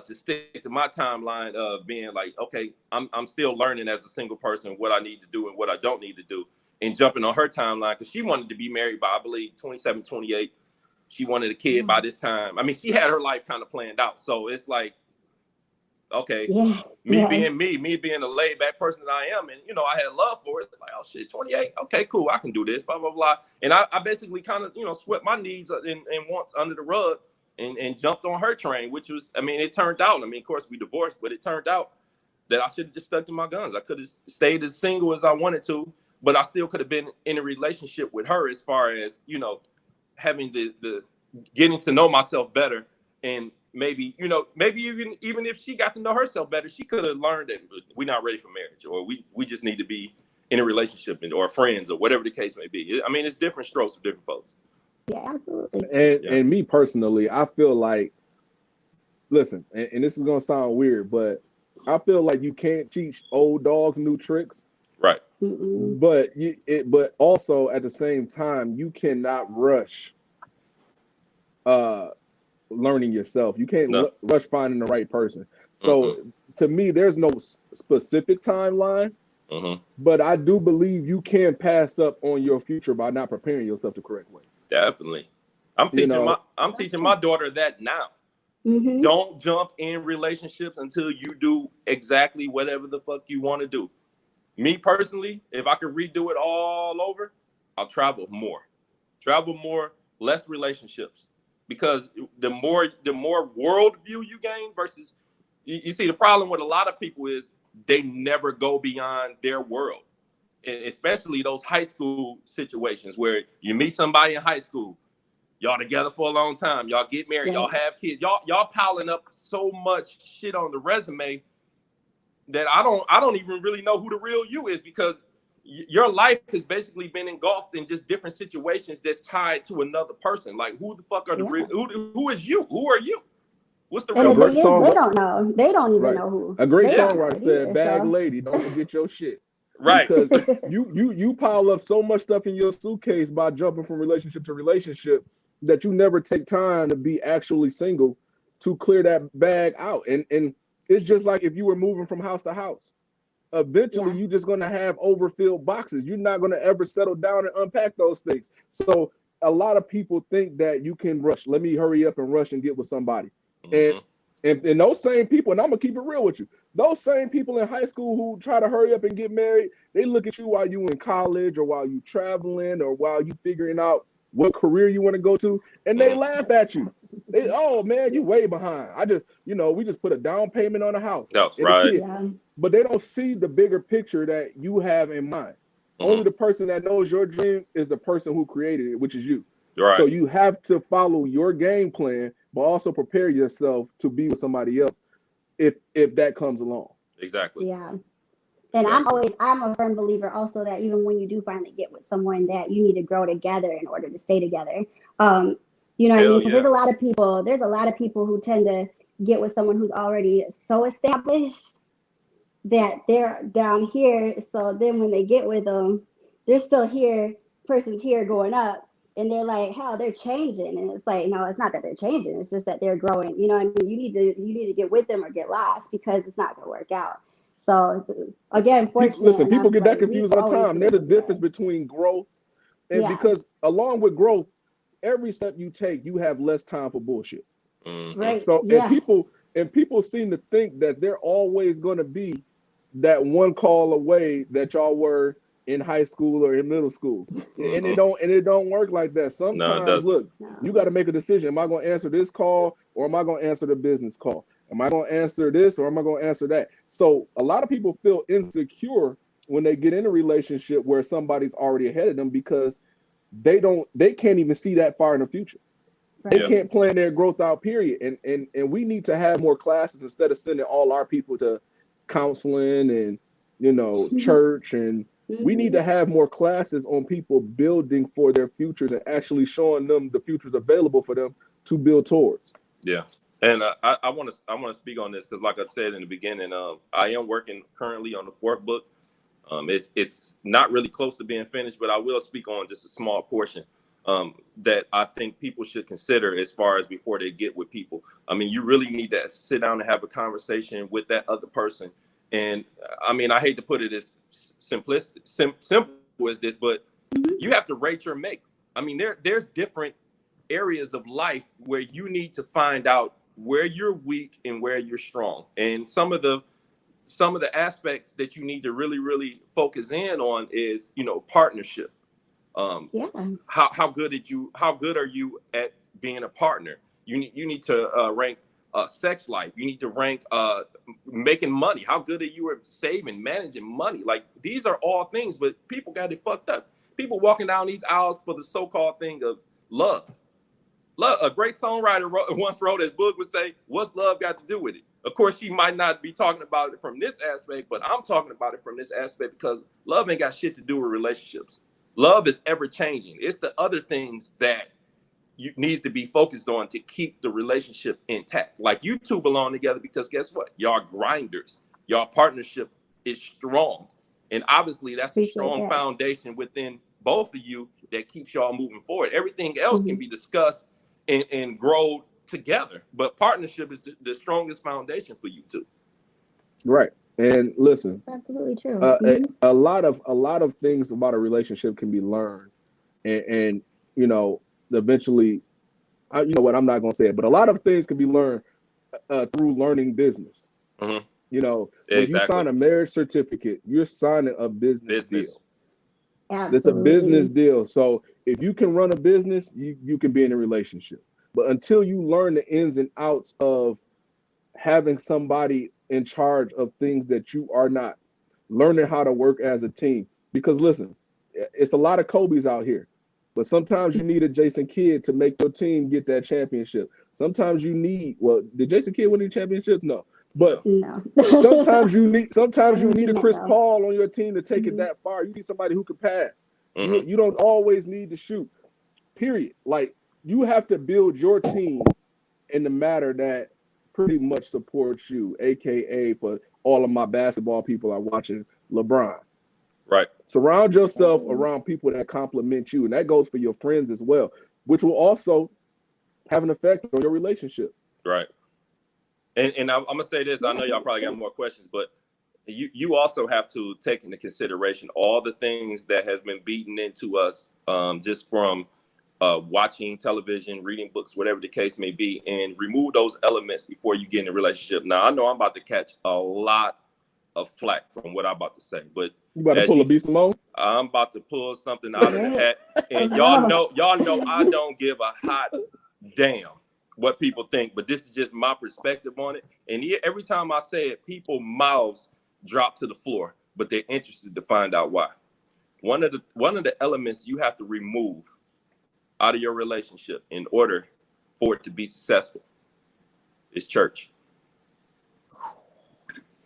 to stick to my timeline of being like, okay, I'm still learning as a single person what I need to do and what I don't need to do, and jumping on her timeline, because she wanted to be married by, I believe, 27, 28. She wanted a kid by this time. I mean, she had her life kind of planned out. So it's like, okay, me being a laid back person that I am, and I had love for it. It's like, oh shit, 28, okay, cool, I can do this, blah blah blah. And I basically kind of swept my needs and wants under the rug and jumped on her train, which was, I mean, it turned out, of course we divorced, but it turned out that I should have just stuck to my guns. I could have stayed as single as I wanted to, but I still could have been in a relationship with her, as far as having the getting to know myself better. And maybe even if she got to know herself better, she could have learned that we're not ready for marriage, or we just need to be in a relationship or friends, or whatever the case may be. I mean, it's different strokes for different folks. Yeah, absolutely. And me personally, I feel like listen, and this is gonna sound weird, but I feel like you can't teach old dogs new tricks. Right. But also at the same time, you cannot rush uh learning yourself. You can't No. rush finding the right person. So Mm-hmm. to me, there's no specific timeline, Mm-hmm. but I do believe you can pass up on your future by not preparing yourself the correct way. Definitely. I'm You teaching know, my daughter that now. Mm-hmm. Don't jump in relationships until you do exactly whatever the fuck you want to do. Me personally, if I could redo it all over, I'll travel more. Travel more, less relationships. Because the more worldview you gain versus you see the problem with a lot of people is they never go beyond their world. And especially those high school situations where you meet somebody in high school, y'all together for a long time, y'all get married, y'all have kids, y'all piling up so much shit on the resume that I don't even really know who the real you is, because your life has basically been engulfed in just different situations that's tied to another person. Like, who the fuck are the real? Who is you? Who are you? What's the And real the thing great is, person? they song, don't know. They don't even right? know who. A great They don't know songwriter it said, either. "Bag So. lady, don't forget your shit." Right. Because you pile up so much stuff in your suitcase by jumping from relationship to relationship that you never take time to be actually single to clear that bag out. And it's just like if you were moving from house to house. Eventually, you're just going to have overfilled boxes. You're not going to ever settle down and unpack those things. So a lot of people think that you can rush. Let me hurry up and rush and get with somebody. Mm-hmm. And those same people, and I'm gonna keep it real with you, those same people in high school who try to hurry up and get married, they look at you while you in college or while you traveling or while you figuring out what career you want to go to, and they laugh at you. They, oh man, you way behind. We just put a down payment on a house That's and a right. kid, but they don't see the bigger picture that you have in mind. Only the person that knows your dream is the person who created it, which is you. Right. So you have to follow your game plan, but also prepare yourself to be with somebody else if that comes along. Exactly. Yeah. And I'm a firm believer also that even when you do finally get with someone, that you need to grow together in order to stay together. You know what I mean? Because there's a lot of people who tend to get with someone who's already so established that they're down here. So then when they get with them, they're still here, person's here going up. And they're like, hell, they're changing. And it's like, no, it's not that they're changing. It's just that they're growing. You know what I mean? You need to get with them or get lost, because it's not going to work out. So again, fortunate enough, People get that like, confused all the time. There's a difference between growth and because along with growth, every step you take, you have less time for bullshit. Right. So and people seem to think that they're always going to be that one call away that y'all were in high school or in middle school. And it don't work like that. Sometimes, you got to make a decision. Am I going to answer this call or am I going to answer the business call? Am I going to answer this or am I going to answer that? So a lot of people feel insecure when they get in a relationship where somebody's already ahead of them, because they can't even see that far in the future. Right. They can't plan their growth out, period. And we need to have more classes instead of sending all our people to counseling and church, and we need to have more classes on people building for their futures and actually showing them the futures available for them to build towards. Yeah. And I want to speak on this because, like I said in the beginning, I am working currently on the 4th book. It's not really close to being finished, but I will speak on just a small portion that I think people should consider as far as before they get with people. I mean, you really need to sit down and have a conversation with that other person. And I mean, I hate to put it as simple as this, but you have to rate your mate. I mean, there's different areas of life where you need to find out where you're weak and where you're strong. And some of the aspects that you need to really focus in on is, partnership. How good are you at being a partner? You need to rank sex life. You need to rank making money. How good are you at saving, managing money? Like, these are all things, but people got it fucked up. People walking down these aisles for the so-called thing of love. A great songwriter once wrote, as Boog would say, what's love got to do with it? Of course, she might not be talking about it from this aspect, but I'm talking about it from this aspect because love ain't got shit to do with relationships. Love is ever changing. It's the other things that needs to be focused on to keep the relationship intact. Like you two belong together because guess what? Y'all grinders. Y'all partnership is strong. And obviously that's a strong foundation within both of you that keeps y'all moving forward. Everything else can be discussed and grow together. But partnership is the strongest foundation for you two. Right. And listen, absolutely true. A lot of things about a relationship can be learned, and you know, eventually, you know what, I'm not gonna say it, but a lot of things can be learned through learning business. You know, when you sign a marriage certificate, you're signing a business deal. Absolutely. It's a business deal. So if you can run a business, you can be in a relationship. But until you learn the ins and outs of having somebody in charge of things that you are not, learning how to work as a team. Because listen, it's a lot of Kobe's out here, but sometimes you need a Jason Kidd to make your team get that championship. Sometimes you need, well, did Jason Kidd win any championships? No. But sometimes you need a Chris Paul on your team to take it that far. You need somebody who can pass. You don't always need to shoot. Period. Like, you have to build your team in the matter that pretty much supports you, aka for all of my basketball people are watching LeBron. Right. Surround yourself around people that compliment you, and that goes for your friends as well, which will also have an effect on your relationship. Right. And I'm gonna say this. I know y'all probably got more questions, but you also have to take into consideration all the things that has been beaten into us just from watching television, reading books, whatever the case may be, and remove those elements before you get in a relationship. Now, I know I'm about to catch a lot of flack from what I'm about to say, but you about to pull a B. Simone? I'm about to pull something out of the hat, and y'all know I don't give a hot damn what people think, but this is just my perspective on it. And every time I say it, people's mouths drop to the floor, but they're interested to find out why. One of the elements you have to remove out of your relationship in order for it to be successful is church.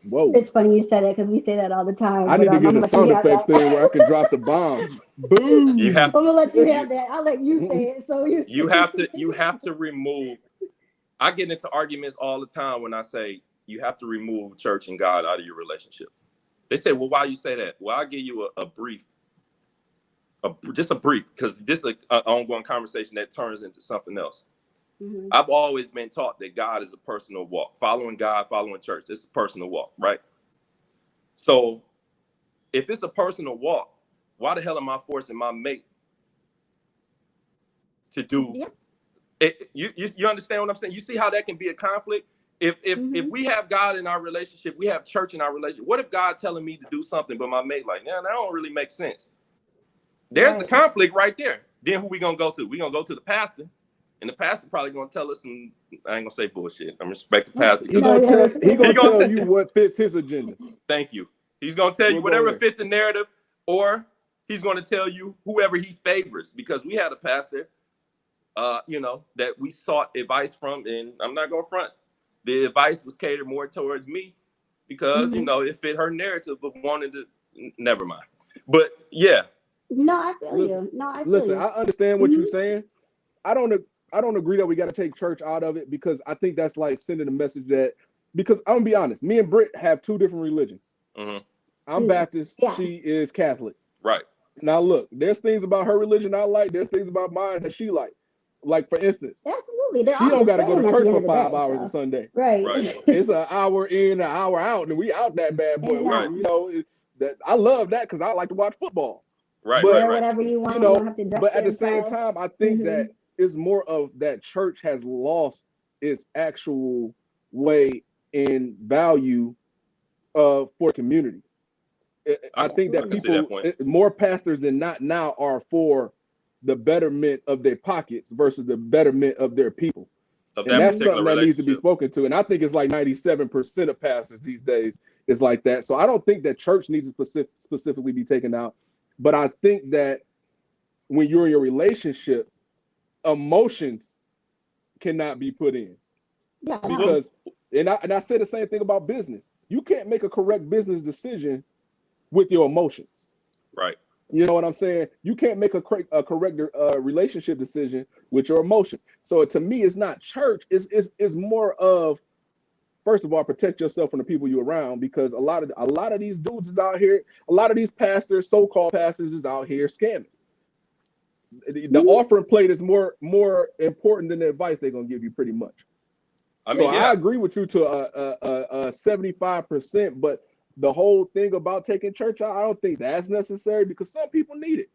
Whoa. It's funny you said it because we say that all the time. I need to get a sound effect thing where I can drop the bomb. Boom. I'm gonna let you have that. I'll let you say it. So you have to remove. I get into arguments all the time when I say you have to remove church and God out of your relationship. They say, well, why you say that? Well, I'll give you a brief, because this is an ongoing conversation that turns into something else. I've always been taught that God is a personal walk. Following God, following church, it's a personal walk, right? So if it's a personal walk, why the hell am I forcing my mate to do it? You understand what I'm saying? You see how that can be a conflict? If we have God in our relationship, we have church in our relationship. What if God telling me to do something, but my mate like, that don't really make sense? There's the conflict right there. Then who we gonna go to? We gonna go to the pastor. And the pastor probably gonna tell us some, I ain't gonna say bullshit. I respect the pastor. He gonna tell you what fits his agenda. Thank you. He's gonna tell you whatever fits the narrative, or he's gonna tell you whoever he favors. Because we had a pastor, that we sought advice from, and I'm not gonna front. The advice was catered more towards me because it fit her narrative of wanting to. Never mind. But yeah. No, I feel you. No, I feel listen. you. I understand what you're saying. I don't agree that we got to take church out of it, because I think that's like sending a message that, because I'm gonna be honest, me and Britt have two different religions. I'm Baptist, she is Catholic. Right. Now look, there's things about her religion I like, there's things about mine that she like. Like for instance, absolutely, she don't got to go to church for 5 hours a Sunday. Right. It's an hour in, an hour out, and we out that bad boy. Right. That I love that because I like to watch football. Right. But, right. Whatever you want. You don't have to dress but at the same time, I think that it's more of that church has lost its actual way in value for community. I think that people, more pastors than not now, are for the betterment of their pockets versus the betterment of their people. And that's something that needs to be spoken to. And I think it's like 97% of pastors these days is like that. So I don't think that church needs to specifically be taken out. But I think that when you're in your relationship, emotions cannot be put in. Yeah. Because, and I say the same thing about business. You can't make a correct business decision with your emotions. Right. You know what I'm saying? You can't make a correct relationship decision with your emotions. So to me, it's not church. It's more of, first of all, protect yourself from the people you're around, because a lot of these dudes is out here. A lot of these pastors, so-called pastors, is out here scamming. The offering plate is more important than the advice they're gonna give you, pretty much. I agree with you to a 75%, but the whole thing about taking church out, I don't think that's necessary, because some people need it.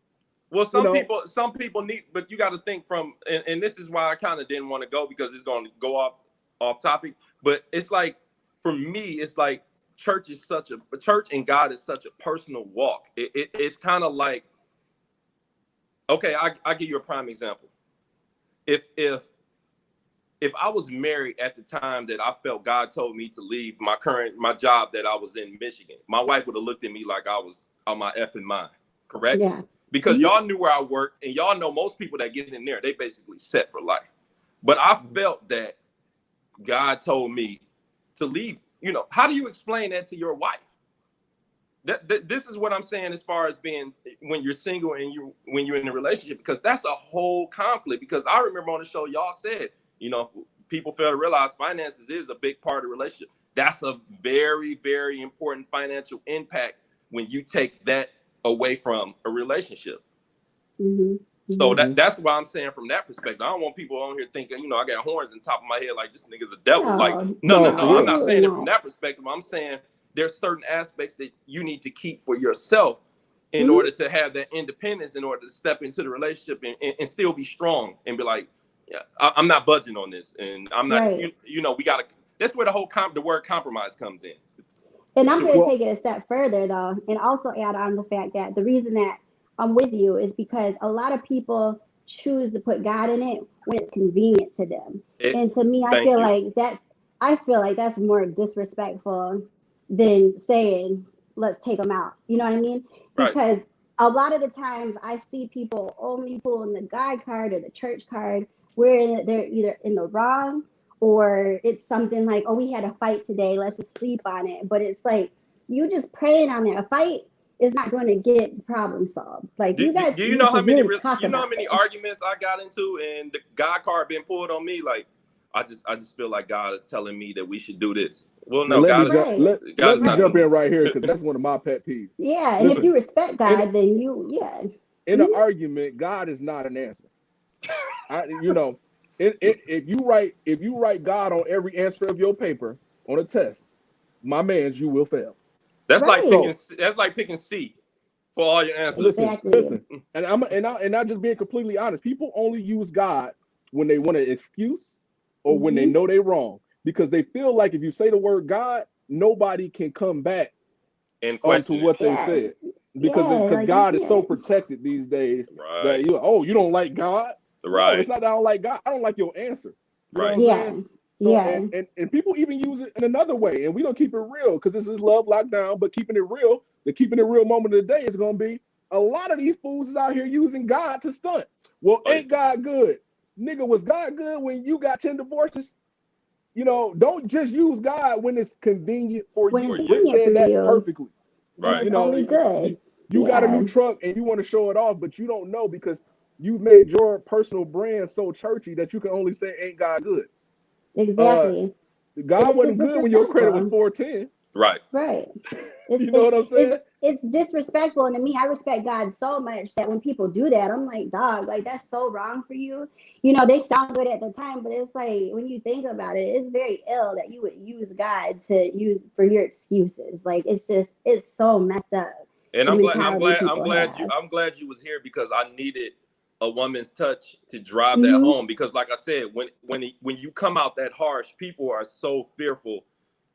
Well, some people need, but you got to think from, and this is why I kind of didn't want to go, because it's going to go off topic. But it's like, for me, it's like church and God is such a personal walk. It's kind of like, okay, I give you a prime example. If I was married at the time that I felt God told me to leave my job that I was in Michigan, my wife would have looked at me like I was on my effing mind, correct? Yeah. Because y'all knew where I worked, and y'all know most people that get in there, they basically set for life. But I felt that God told me to leave. You know, how do you explain that to your wife? This is what I'm saying as far as being, when you're single and when you're in a relationship, because that's a whole conflict. Because I remember on the show, y'all said, you know, people fail to realize finances is a big part of the relationship. That's a very, very important financial impact when you take that away from a relationship. Mm-hmm. So that's why I'm saying, from that perspective, I don't want people on here thinking, you know, I got horns on top of my head like this nigga's a devil. No. I'm not saying it from that perspective. I'm saying there's certain aspects that you need to keep for yourself in order to have that independence, in order to step into the relationship and still be strong and be like, yeah, I'm not budging on this, and I'm not. Right. You know, we gotta. That's where the word compromise comes in. And I'm going to take it a step further, though, and also add on the fact that the reason that I'm with you is because a lot of people choose to put God in it when it's convenient to them. And to me, I feel like that's more disrespectful than saying, let's take them out. You know what I mean? Right. Because a lot of the times I see people only pulling the God card or the church card where they're either in the wrong, or it's something like, oh, we had a fight today, let's just sleep on it. But it's like, you just praying on it. A fight is not going to get the problem solved. Like, you guys, you know how many arguments I got into, and the God card been pulled on me? Like, I just feel like God is telling me that we should do this. Well, no, let me jump in right here, because that's one of my pet peeves. Yeah, and if you respect God, then in an argument, God is not an answer. You know, if you write God on every answer of your paper on a test, my mans, you will fail. That's like picking C for all your answers. Listen, and I'm just being completely honest. People only use God when they want an excuse or when they know they're wrong, because they feel like if you say the word God, nobody can come back and question what they said, because God is so protected these days that you don't like God. Right. No, it's not that I don't like God. I don't like your answer. You right. know what I'm saying? So, and people even use it in another way, and we don't keep it real, because this is Love Lockdown. But keeping it real, the keeping it real moment of the day is going to be, a lot of these fools is out here using God to stunt. Well, ain't God good? Nigga, was God good when you got 10 divorces? You know, don't just use God when it's convenient for you. Brit said that perfectly. Right. You know, only good. You got a new truck and you want to show it off, but you don't know, because you made your personal brand so churchy that you can only say ain't God good. Exactly. God wasn't good when your credit was 410. Right. You know what I'm saying? It's disrespectful. And to me, I respect God so much that when people do that, I'm like, dog, like, that's so wrong for you. You know, they sound good at the time, but it's like, when you think about it, it's very ill that you would use God to use for your excuses. Like, it's so messed up. And I'm glad you was here, because I needed a woman's touch to drive that home. Because like I said, when you come out that harsh, people are so fearful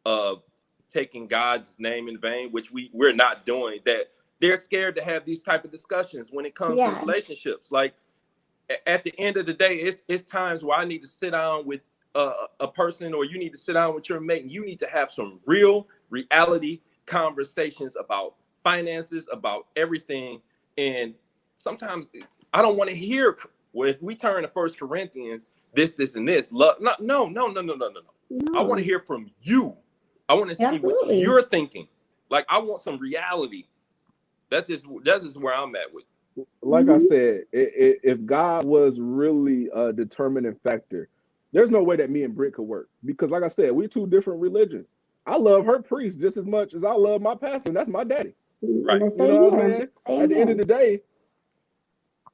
of taking God's name in vain, which we're not doing, that they're scared to have these type of discussions when it comes to relationships. Like, at the end of the day, it's times where I need to sit down with a person, or you need to sit down with your mate, and you need to have some real reality conversations about finances, about everything. And sometimes I don't want to hear, well, if we turn to 1 Corinthians, this and this, love. No. I want to hear from you. I want to see what you're thinking. Like, I want some reality. That's just where I'm at with. Like I said, if God was really a determining factor, there's no way that me and Brit could work. Because like I said, we're two different religions. I love her priest just as much as I love my pastor, and that's my daddy. Right. You know what I'm saying? At the end of the day,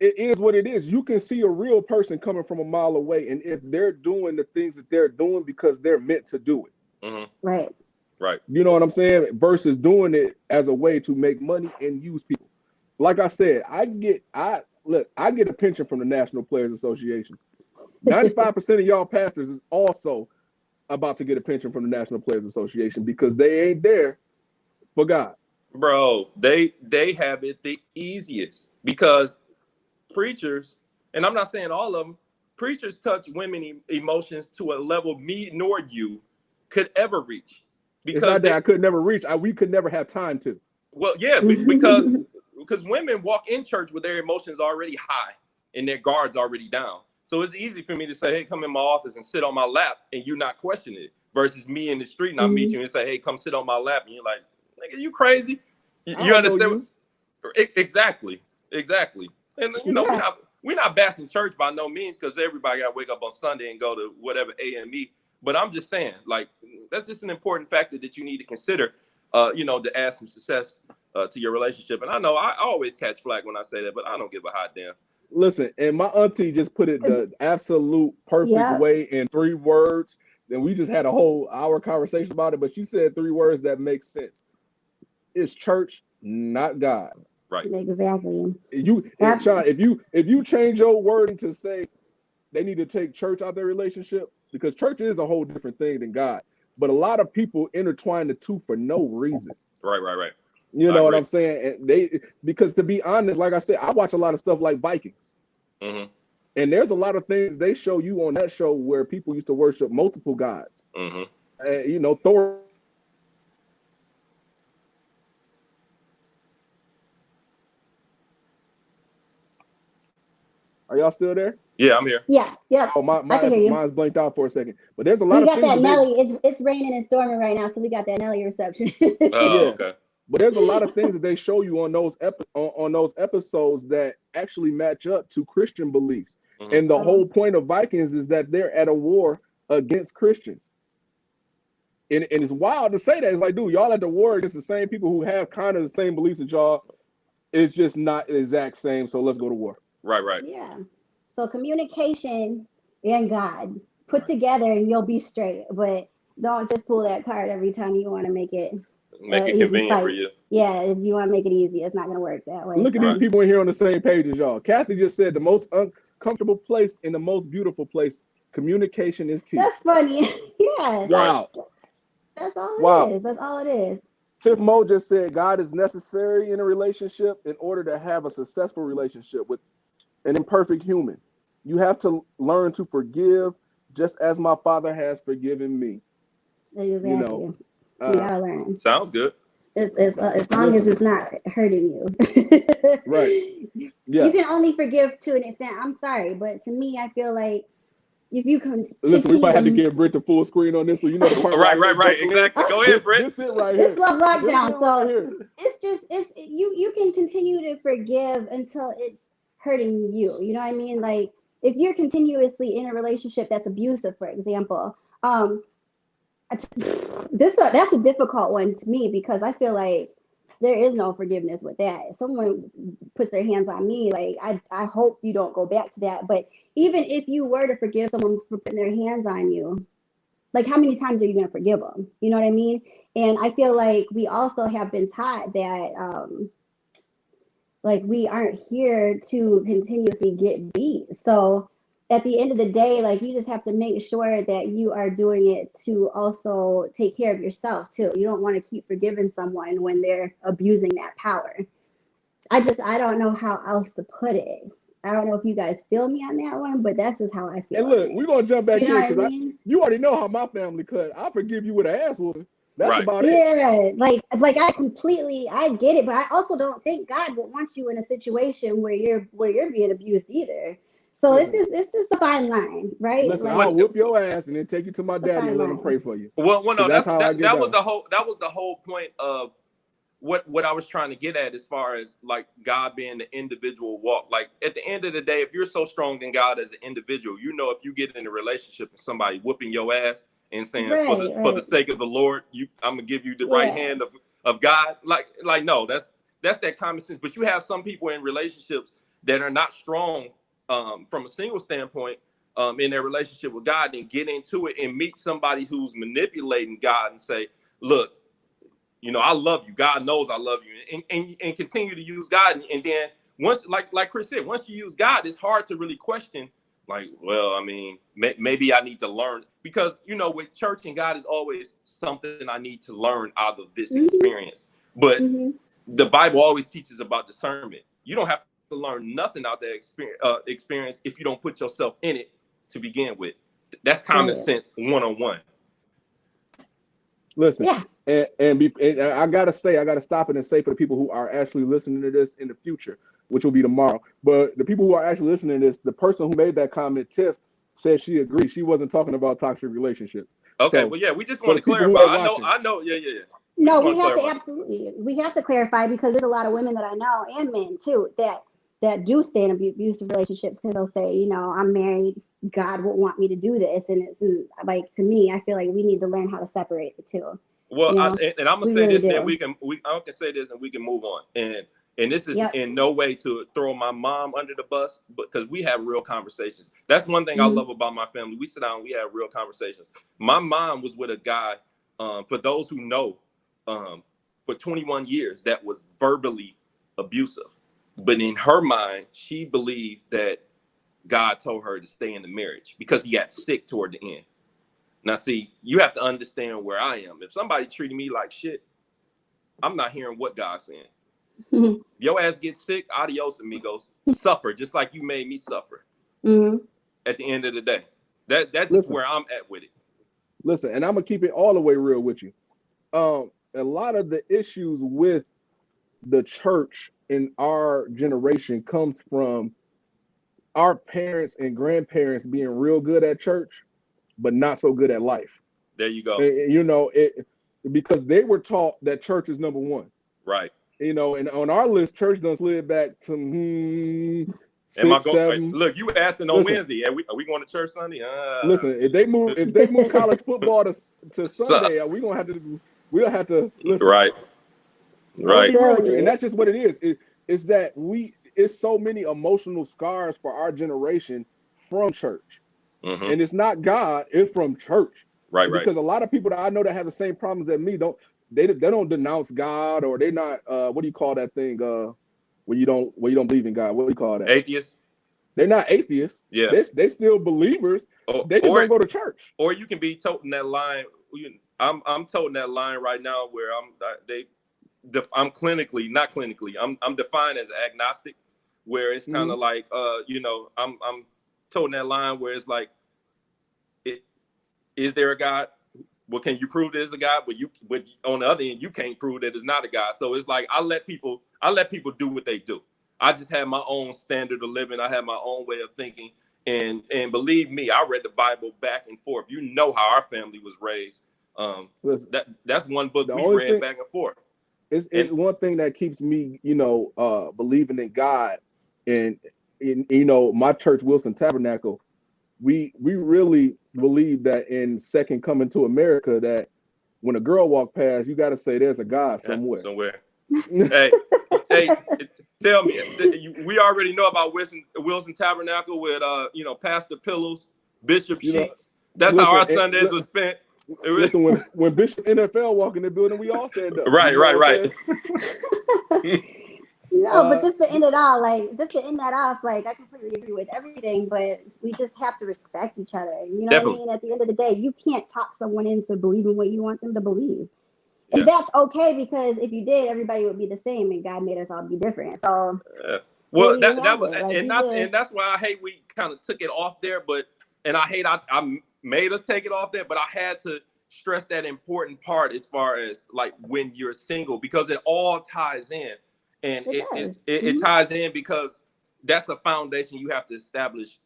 it is what it is. You can see a real person coming from a mile away, and if they're doing the things that they're doing because they're meant to do it. Mm-hmm. Right. You know what I'm saying? Versus doing it as a way to make money and use people. Like I said, I get a pension from the National Players Association. 95% of y'all pastors is also about to get a pension from the National Players Association because they ain't there for God. Bro, they have it the easiest because preachers, and I'm not saying all of them, preachers touch women emotions to a level me nor you could ever reach. Because it's not that I could never reach. We could never have time to. Well, yeah, because women walk in church with their emotions already high and their guards already down. So it's easy for me to say, hey, come in my office and sit on my lap, and you not question it. Versus me in the street and I meet you and say, hey, come sit on my lap, and you're like, nigga, you crazy? You understand? Exactly. And you know, we're not bashing church by no means because everybody got to wake up on Sunday and go to whatever AME. But I'm just saying, like, that's just an important factor that you need to consider, to add some success to your relationship. And I know I always catch flack when I say that, but I don't give a hot damn. Listen, and my auntie just put it the absolute perfect way in 3 words. Then we just had a whole hour conversation about it, but she said 3 words that make sense. It's church, not God. Right. Exactly. Sean, if you change your wording to say they need to take church out their relationship, because church is a whole different thing than God. But a lot of people intertwine the two for no reason. Right. You know what I'm saying? And because to be honest, like I said, I watch a lot of stuff like Vikings. Mm-hmm. And there's a lot of things they show you on that show where people used to worship multiple gods. Mm-hmm. Thor. Are y'all still there? Yeah, I'm here. Yeah. Oh, mine's blanked out for a second. But there's a lot of things. We got that Nelly. It's raining and storming right now, so we got that Nelly reception. Okay. But there's a lot of things that they show you on those episodes that actually match up to Christian beliefs. Mm-hmm. And the whole point of Vikings is that they're at a war against Christians. And it's wild to say that. It's like, dude, y'all at the war against the same people who have kind of the same beliefs as y'all. It's just not the exact same. So let's go to war. Right. Yeah. So communication and God put together and you'll be straight. But don't just pull that card every time you want to make it convenient for you. Yeah, if you want to make it easy, it's not going to work that way. Look at these people in here on the same page as y'all. Kathy just said the most uncomfortable place and the most beautiful place, communication is key. That's funny. Yeah. Wow. That's all it is. That's all it is. Tiff Mo just said God is necessary in a relationship in order to have a successful relationship with an imperfect human. You have to learn to forgive just as my Father has forgiven me. Exactly. You gotta learn. Sounds good. As long as it's not hurting you. Right. Yeah. You can only forgive to an extent. I'm sorry, but to me, I feel like if you can listen, we might have to give Brit the full screen on this, so you know the part. Right. Exactly. Go ahead, Brit. This it right here. It's Love Lockdown. So it's you can continue to forgive until it's hurting you. You know what I mean? Like if you're continuously in a relationship that's abusive, for example, that's a difficult one to me because I feel like there is no forgiveness with that. If someone puts their hands on me, like I hope you don't go back to that. But even if you were to forgive someone for putting their hands on you, like how many times are you going to forgive them? You know what I mean? And I feel like we also have been taught that like we aren't here to continuously get beat. So at the end of the day, like you just have to make sure that you are doing it to also take care of yourself too. You don't want to keep forgiving someone when they're abusing that power. I don't know how else to put it. I don't know if you guys feel me on that one, but that's just how I feel. And look, we're gonna jump back in because you already know how my family cut. I forgive you with an ass whooping. That's about it. Yeah, like I get it, but I also don't think God would want you in a situation where you're being abused either. So it's just a fine line, right? Listen, I'll whoop your ass and then take you to my daddy and let him pray for you. Well, no, that was the whole point what I was trying to get at as far as like God being the individual walk. Like at the end of the day, if you're so strong in God as an individual, you know, if you get in a relationship with somebody whooping your ass and saying for the sake of the Lord, I'm gonna give you the right hand of God. Like no, that's that common sense. But you have some people in relationships that are not strong from a single standpoint in their relationship with God, and get into it and meet somebody who's manipulating God and say, look, you know, I love you. God knows I love you, and continue to use God. And then once, like Chris said, once you use God, it's hard to really question. Like, well, I mean, maybe I need to learn, because you know, with church and God is always something I need to learn out of this experience. But the Bible always teaches about discernment. You don't have to learn nothing out that experience if you don't put yourself in it to begin with. That's common sense 101. Listen, and I gotta stop it and say for the people who are actually listening to this in the future, which will be tomorrow. But the people who are actually listening to this, the person who made that comment, Tiff, said she agreed. She wasn't talking about toxic relationships. Okay, well, yeah, we just want to clarify. I know, yeah. No, we have to absolutely. We have to clarify, because there's a lot of women that I know, and men too, that do stay in abusive relationships because they'll say, you know, I'm married, God won't want me to do this, and it's like, to me, I feel like we need to learn how to separate the two. Well, you know? and I'm gonna say this, and then I can say this, and we can move on. And this is in no way to throw my mom under the bus, but because we have real conversations. That's one thing I love about my family. We sit down, we have real conversations. My mom was with a guy, for those who know, for 21 years that was verbally abusive. But in her mind, she believed that God told her to stay in the marriage because he got sick toward the end. Now, see, you have to understand where I am. If somebody treated me like shit, I'm not hearing what God's saying. If your ass gets sick, adios, amigos. Suffer, just like you made me suffer. At the end of the day. That's just where I'm at with it. Listen, and I'm going to keep it all the way real with you. A lot of the issues with the church in our generation comes from our parents and grandparents being real good at church, but not so good at life. There you go. You know, because they were taught that church is number one. Right. You know, and on our list, church done slid back to 6, 7. Look, you asking on Wednesday. Are we going to church Sunday? Listen, if they move college football to Sunday, we'll have to listen. Right. And that's just what it is. It's that it's so many emotional scars for our generation from church. And it's not God, it's from church. Right. Because a lot of people that I know that have the same problems as me don't denounce God, or they're not what do you call that thing when you don't believe in God? What do you call that? Atheists. They're not atheists. Yeah. They still believers. They just don't go to church. Or you can be toting that line. I'm toting that line right now where I'm clinically, not clinically, I'm defined as agnostic, where it's kind of like I'm toting that line where it's like, is there a God? Well, can you prove there's a God? But on the other end, you can't prove that it's not a God. So it's like I let people do what they do. I just have my own standard of living. I have my own way of thinking, and believe me, I read the Bible back and forth. You know how our family was raised. That's one book we read back and forth. It's one thing that keeps me, believing in God, and my church, Wilson Tabernacle, we really believe that in Second Coming to America, that when a girl walk past, you got to say there's a God somewhere. hey, tell me, we already know about Wilson Tabernacle with Pastor Pillows, Bishop Sheets. That's how our Sundays were spent. Listen, when Bishop NFL walk in the building, we all stand up. Right. No, but just to end that off, like, I completely agree with everything, but we just have to respect each other. You know what I mean? At the end of the day, you can't talk someone into believing what you want them to believe. And that's okay, because if you did, everybody would be the same, and God made us all be different. So, well, that's why I hate we kind of took it off there, I made us take it off there, but I had to stress that important part as far as like when you're single, because it all ties in. And it ties in because that's a foundation you have to establish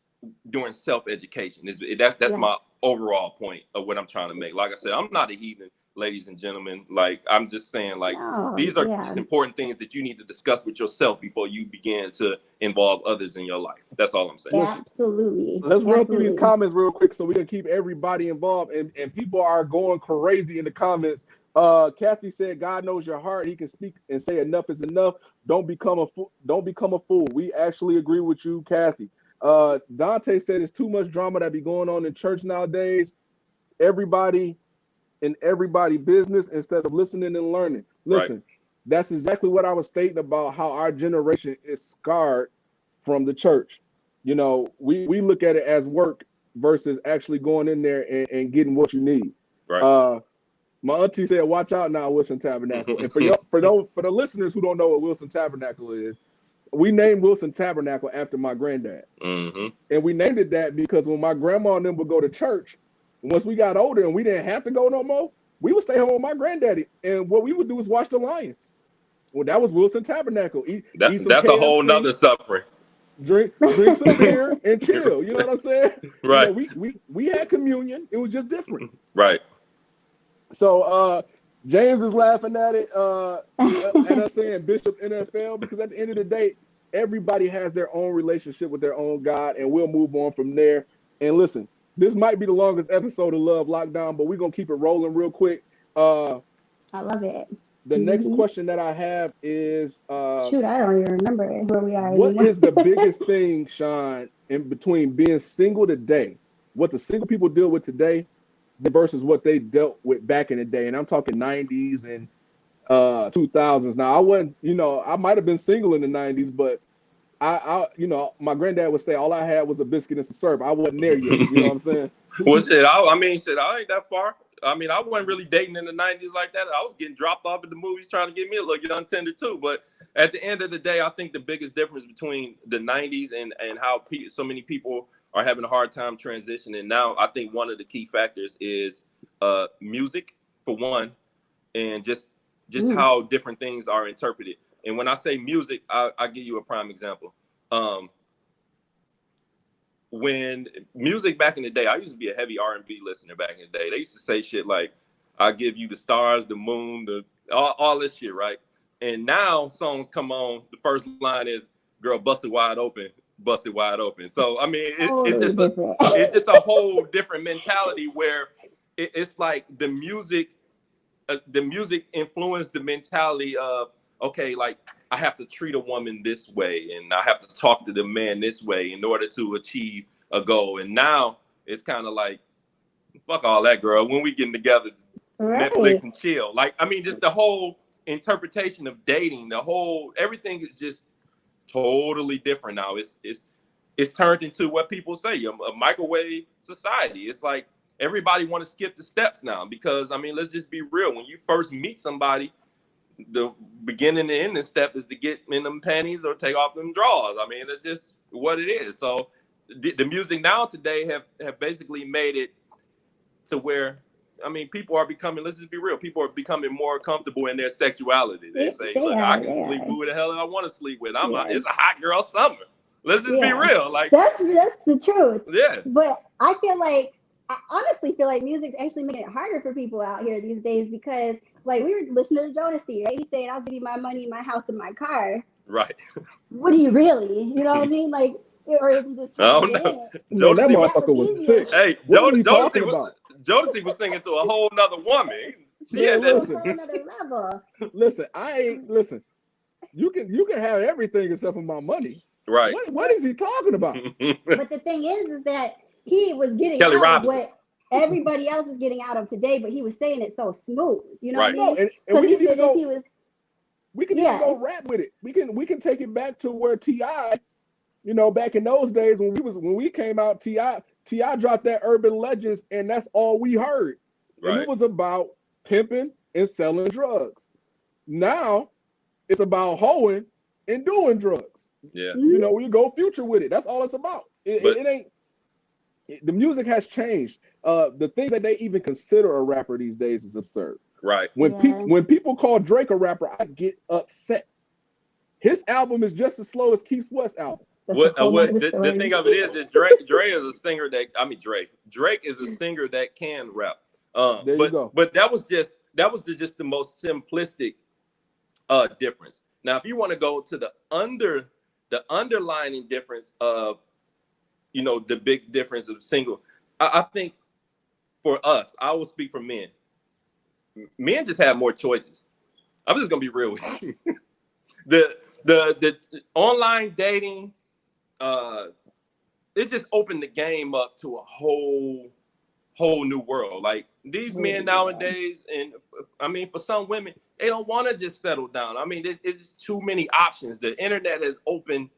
during self-education. That's my overall point of what I'm trying to make. Like I said, I'm not a heathen. ladies and gentlemen. Like, I'm just saying, like, No, these are yeah. just important things that you need to discuss with yourself before you begin to involve others in your life. That's all I'm saying. Absolutely. Let's run through these Absolutely. comments real quick so we can keep everybody involved. And people are going crazy in the comments. Kathy said, God knows your heart. He can speak and say enough is enough. Don't become a fool. Don't become a fool. We actually agree with you, Kathy. Dante said it's too much drama that be going on in church nowadays. Everybody in everybody business instead of listening and learning. Listen, that's exactly what I was stating about how our generation is scarred from the church. You know, we look at it as work versus actually going in there and getting what you need. Right. My auntie said, "Watch out now, Wilson Tabernacle." And for the listeners who don't know what Wilson Tabernacle is, we named Wilson Tabernacle after my granddad, and we named it that because when my grandma and them would go to church, once we got older and we didn't have to go no more, we would stay home with my granddaddy, and what we would do is watch the Lions. Well, that was Wilson Tabernacle. Eat some that's KFC, a whole nother suffering. Drink some beer and chill. You know what I'm saying? Right. You know, we had communion. It was just different. Right. So James is laughing at it and us saying Bishop NFL, because at the end of the day, everybody has their own relationship with their own God, and we'll move on from there. And listen, this might be the longest episode of Love Lockdown, but we're gonna keep it rolling real quick. I love it. The next question that I have is shoot, I don't even remember where we are. What anymore. is the biggest thing, Shaun, in between being single today, what the single people deal with today versus what they dealt with back in the day? And I'm talking 90s and 2000s. Now, I wasn't, you know, I might have been single in the 90s, but I you know, my granddad would say all I had was a biscuit and some syrup. I wasn't there yet. You know what I'm saying? Well, shit, I mean, I ain't that far. I mean, I wasn't really dating in the 90s like that. I was getting dropped off at the movies trying to get me a little young tender too. But at the end of the day, I think the biggest difference between the 90s and how so many people are having a hard time transitioning now, I think one of the key factors is music, for one, and just how different things are interpreted. And when I say music, I'll give you a prime example. When music back in the day, I used to be a heavy R&B listener back in the day. They used to say shit like, "I give you the stars, the moon, all this shit," right? And now songs come on, the first line is, "Girl, busted wide open, busted wide open." So I mean, it's just a whole different mentality where it's like the music influenced the mentality of, okay, like, I have to treat a woman this way, and I have to talk to the man this way in order to achieve a goal. And now it's kind of like, fuck all that, girl. When we getting together, Netflix and chill. Like, I mean, just the whole interpretation of dating, everything is just totally different now. It's turned into what people say, a microwave society. It's like everybody want to skip the steps now because, I mean, let's just be real. When you first meet somebody, the beginning and ending step is to get in them panties or take off them drawers. I mean, it's just what it is. So the music now today have basically made it to where, I mean, people are becoming, let's just be real, people are becoming more comfortable in their sexuality. They say, look, I can sleep with who the hell I want to sleep with. It's a hot girl summer. Let's just be real. Like, that's the truth. Yeah. But I honestly feel like music's actually making it harder for people out here these days because, like, we were listening to Jodeci, right? He's saying, "I'll give you my money, my house, and my car." Right. What do you really? You know what I mean? Like, or is he just trying to get it? No, that motherfucker was sick. Hey, Jodeci was singing to a whole nother woman. Listen, another level. Listen. You can have everything except for my money. Right. What is he talking about? But the thing is that he was getting Kelly out Robinson. of what everybody else is getting out of today, but he was saying it so smooth. You know right. what I mean? And we can even go rap with it. We can take it back to where T.I., you know, back in those days when we came out, T.I. dropped that Urban Legends, and that's all we heard. Right. And it was about pimping and selling drugs. Now it's about hoeing and doing drugs. Yeah. You know, we go Future with it. That's all it's about. It ain't. The music has changed. The things that they even consider a rapper these days is absurd. Right. When people call Drake a rapper, I get upset. His album is just as slow as Keith Sweat's album. The thing of it is Drake is a singer Drake is a singer that can rap. There you go. But that was just just the most simplistic difference. Now, if you want to go to the underlining difference of, the big difference of single, I think for us, I will speak for men. Men just have more choices. I'm just gonna be real with you. the online dating, it just opened the game up to a whole new world. Like these men nowadays, and I mean, for some women, they don't want to just settle down. I mean, it's just too many options. The internet has opened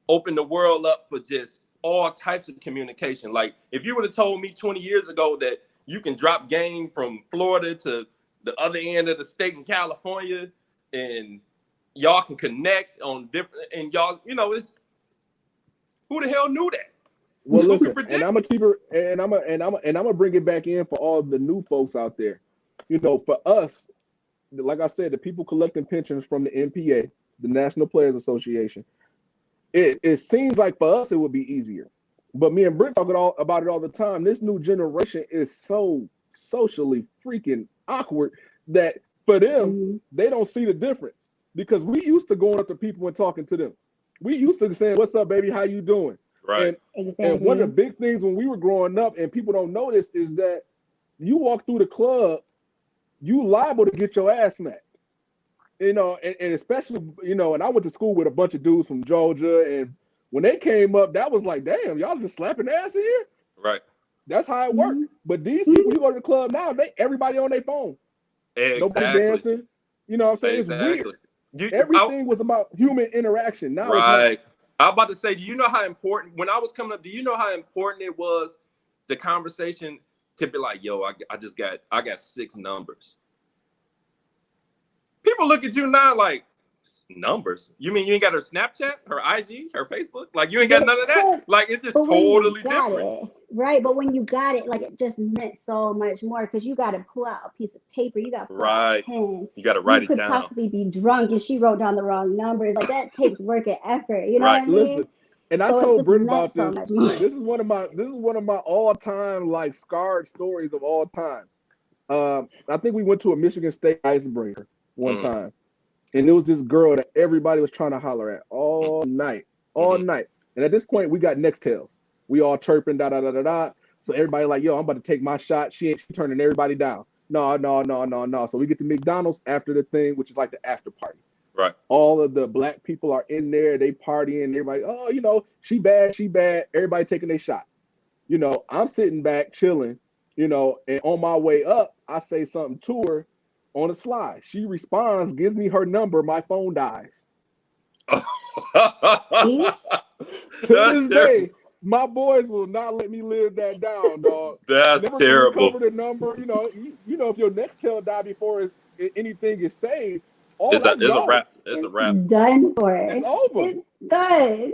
the world up for just all types of communication. Like if you would have told me 20 years ago that you can drop game from Florida to the other end of the state in California, and y'all can connect on different, and y'all, it's who the hell knew that? Well, listen, and I'm gonna keep it, and I'm gonna bring it back in for all the new folks out there. For us, like I said, the people collecting pensions from the NPA, the National Players Association, it seems like for us it would be easier. But me and Britt talk about it all the time. This new generation is so socially freaking awkward that for them, they don't see the difference. Because we used to going up to people and talking to them. We used to saying, "What's up, baby? How you doing?" Right. And one of the big things when we were growing up, and people don't notice, is that you walk through the club, you liable to get your ass smacked. And especially, and I went to school with a bunch of dudes from Georgia, and when they came up, that was like, damn, y'all just slapping ass in here? Right. That's how it worked. But these people, you go to the club now, everybody on their phone. Exactly. Nobody dancing. You know what I'm saying? Exactly. It's weird. Everything was about human interaction. Now it's not. I'm about to say, do you know how important, when I was coming up, do you know how important it was, the conversation to be like, yo, I got 6 numbers. People look at you now like, numbers? You mean you ain't got her Snapchat, her IG, her Facebook? Like you ain't got none of that? Like it's just totally different. Right, but when you got it, like it just meant so much more because you got to pull out a piece of paper, you got to pull out a pen. You got to write it down. You could possibly be drunk and she wrote down the wrong numbers. Like that takes work and effort. You know what I mean? Listen, and I told Britt about this. This is one of my all-time like scarred stories of all time. I think we went to a Michigan State icebreaker one time. And it was this girl that everybody was trying to holler at all night. And at this point, we got Nextels. We all chirping, da-da-da-da-da. So everybody like, yo, I'm about to take my shot. She turning everybody down. No. So we get to McDonald's after the thing, which is like the after party. Right. All of the black people are in there. They partying. Everybody, oh, she bad. Everybody taking their shot. I'm sitting back chilling, and on my way up, I say something to her. On the slide, she responds, gives me her number. My phone dies. To this day, my boys will not let me live that down, dog. That's never terrible. Recover the number. If your Nextel die before anything is saved, it's a wrap. It's a wrap. Done for it. It's over. It's done.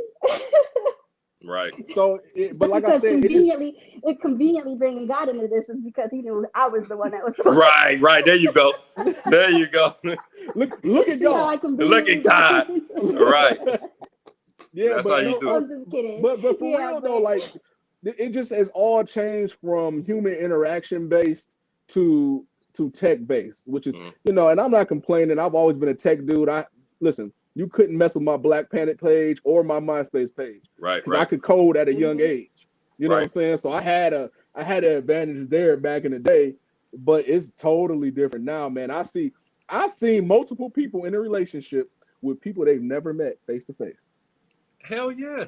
Right. So, but like I said, conveniently bringing God into this is because he knew I was the one that was. Right. There you go. Look at God. Look at God. Right. Yeah, that's how you do it. I'm just kidding. But for real though, like it just has all changed from human interaction based to tech based, which is and I'm not complaining. I've always been a tech dude. Listen. You couldn't mess with my Black Planet page or my MySpace page. Right. Because I could code at a young age. You know what I'm saying? So I had an advantage there back in the day, but it's totally different now, man. I've seen multiple people in a relationship with people they've never met face to face. Hell yeah.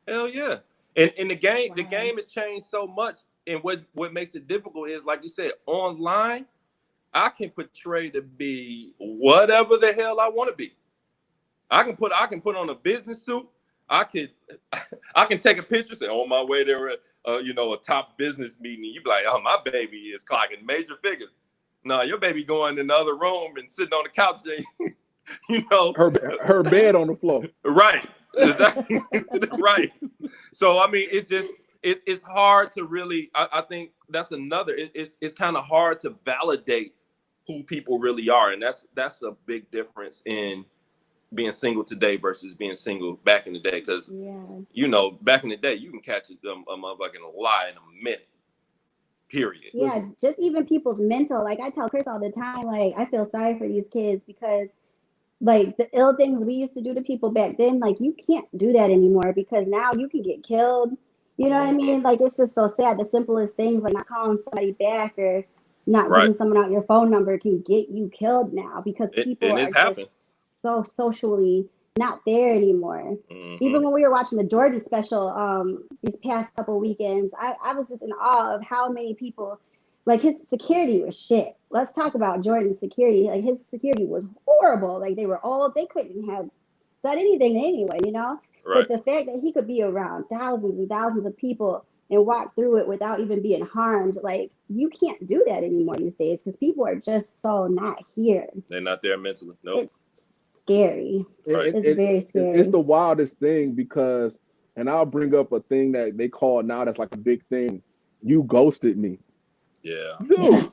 And the game has changed so much. And what makes it difficult is, like you said, online, I can portray to be whatever the hell I want to be. I can put on a business suit. I can take a picture, say on my way there at a top business meeting. You be like, oh, my baby is clocking major figures. No, your baby going in the other room and sitting on the couch. Her bed on the floor. Right. Right. So I mean, it's hard to really. I think that's another. It's kind of hard to validate who people really are, and that's a big difference in being single today versus being single back in the day. Because back in the day, you can catch a motherfucking lie in a minute. period. Yeah, just even people's mental. Like I tell Chris all the time, like I feel sorry for these kids because like the ill things we used to do to people back then, like you can't do that anymore because now you can get killed. You know what I mean? Like it's just so sad. The simplest things like not calling somebody back or not Right. giving someone out your phone number can get you killed now because people and are it's just happened. so socially not there anymore. Even when we were watching the Jordan special these past couple weekends, I was just in awe of how many people, like his security was shit. Let's talk about Jordan's security. Like his security was horrible. Like they were old. They couldn't have done anything anyway, you know? Right. But the fact that he could be around thousands and thousands of people and walk through it without even being harmed, like you can't do that anymore these days because people are just so not here. They're not there mentally. Nope. It's scary. Right. It's very scary. It's the wildest thing because, and I'll bring up a thing that they call now that's like a big thing. You ghosted me. Yeah. Dude,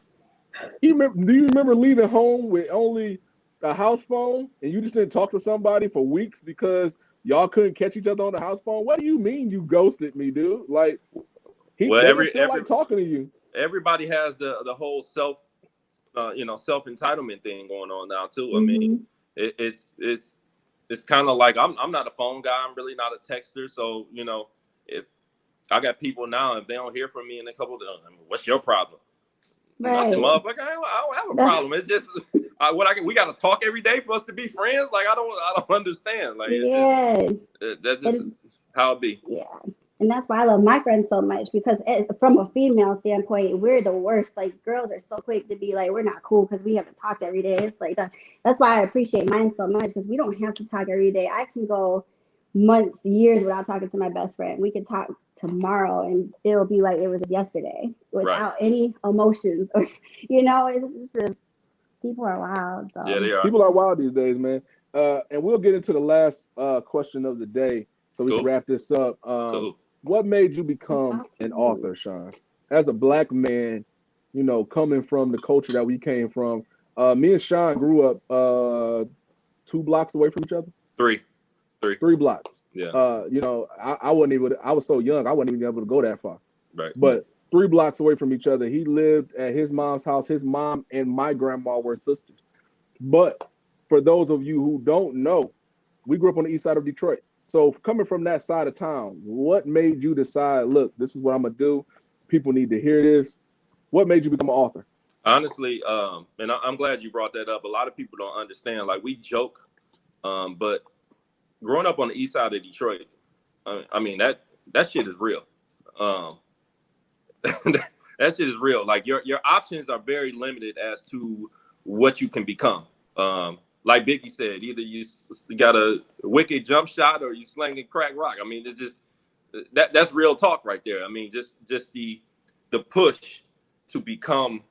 do you remember leaving home with only a house phone and you just didn't talk to somebody for weeks because y'all couldn't catch each other on the house phone? What do you mean you ghosted me, dude? Like, they didn't feel like talking to you. Everybody has the whole self entitlement thing going on now too. I mean, it's kind of like I'm not a phone guy. I'm really not a texter. So if I got people now, if they don't hear from me in a couple of days, what's your problem? Right. Nothing, motherfucker. I don't have a problem. It's just we got to talk every day for us to be friends. Like I don't understand. Like that's just how it be. Yeah. And that's why I love my friends so much because from a female standpoint, we're the worst. Like girls are so quick to be like, we're not cool because we haven't talked every day. It's like that's why I appreciate mine so much because we don't have to talk every day. I can go months, years without talking to my best friend. We can talk tomorrow and it'll be like it was yesterday without any emotions or it's just people are wild. So. Yeah, they are. People are wild these days, man. And we'll get into the last question of the day so we can wrap this up. What made you become an author, Shaun? As a Black man, coming from the culture that we came from, me and Shaun grew up 2 blocks away from each other. 3 blocks. Yeah. I wasn't able to, I was so young, I wasn't even able to go that far. Right. But 3 blocks away from each other. He lived at his mom's house. His mom and my grandma were sisters. But for those of you who don't know, we grew up on the east side of Detroit. So coming from that side of town, what made you decide, look, this is what I'm going to do. People need to hear this. What made you become an author? Honestly, and I'm glad you brought that up. A lot of people don't understand. Like we joke, but growing up on the east side of Detroit, I mean, that shit is real. That shit is real. Like your options are very limited as to what you can become. Like Biggie said, either you got a wicked jump shot or you slinging crack rock. I mean, it's just that's real talk right there. I mean, just the push to become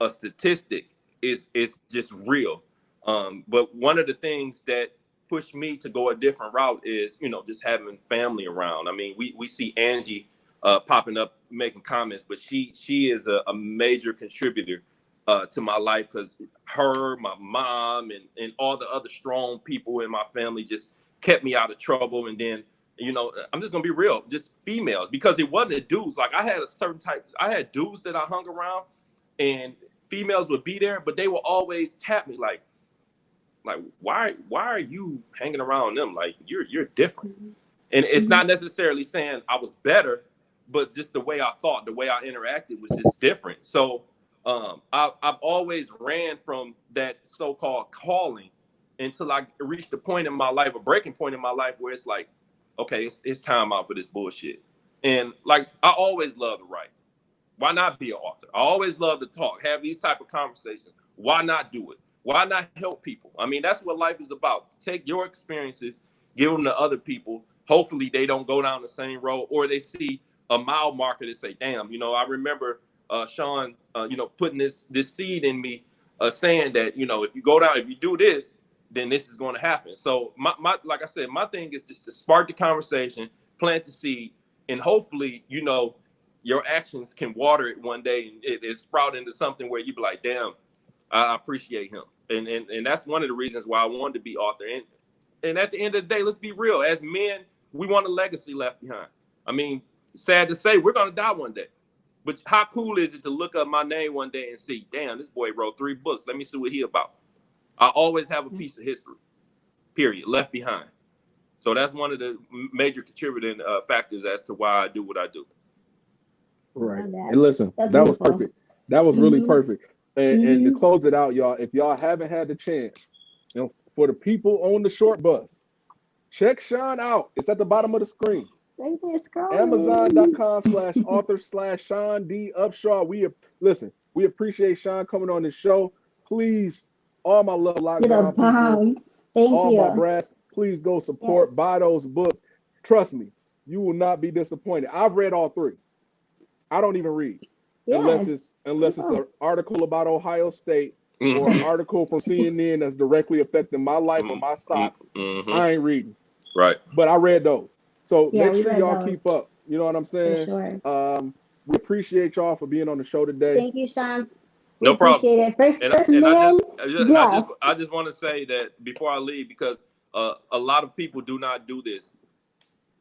a statistic is just real. But one of the things that pushed me to go a different route is, just having family around. I mean, we see Angie popping up making comments, but she is a major contributor to my life because her, my mom, and all the other strong people in my family just kept me out of trouble. And then, I'm just gonna be real, just females, because it wasn't dudes. Like I had a certain type, I had dudes that I hung around, and females would be there, but they would always tap me like why are you hanging around them? Like you're different. And it's not necessarily saying I was better, but just the way I thought, the way I interacted was just different. So I've always ran from that so-called calling until I reached a point in my life, a breaking point in my life where it's like, okay, it's time out for this bullshit. And like, I always loved to write. Why not be an author? I always love to talk, have these type of conversations. Why not do it? Why not help people? I mean, that's what life is about. Take your experiences, give them to other people. Hopefully they don't go down the same road, or they see a mile marker that say, damn, I remember Shaun, putting this seed in me, saying that, if you go down, if you do this, then this is going to happen. So my like I said, my thing is just to spark the conversation, plant the seed, and hopefully, your actions can water it one day and it sprout into something where you be like, damn, I appreciate him. And that's one of the reasons why I wanted to be author. And at the end of the day, let's be real. As men, we want a legacy left behind. I mean, sad to say, we're going to die one day. But how cool is it to look up my name one day and see, damn, this boy wrote 3 books. Let me see what he about. I always have a piece of history, period, left behind. So that's one of the major contributing factors as to why I do what I do. Right. And listen, that was perfect. That was really perfect. And to close it out, y'all, if y'all haven't had the chance, you know, for the people on the short bus, check Shaun out. It's at the bottom of the screen. Right there, scrolling. Amazon.com/author/Shaun D Upshaw. We appreciate Shaun coming on the show. Please, all my Love Lockdown people, all my brats, please go support, buy those books. Trust me, you will not be disappointed. I've read all 3. I don't even read unless it's an article about Ohio State or an article from CNN that's directly affecting my life or my stocks. I ain't reading. Right. But I read those. So make sure y'all keep up. You know what I'm saying? Sure. We appreciate y'all for being on the show today. Thank you, Shaun. No problem. Appreciate it. First I just want to say that before I leave, because a lot of people do not do this.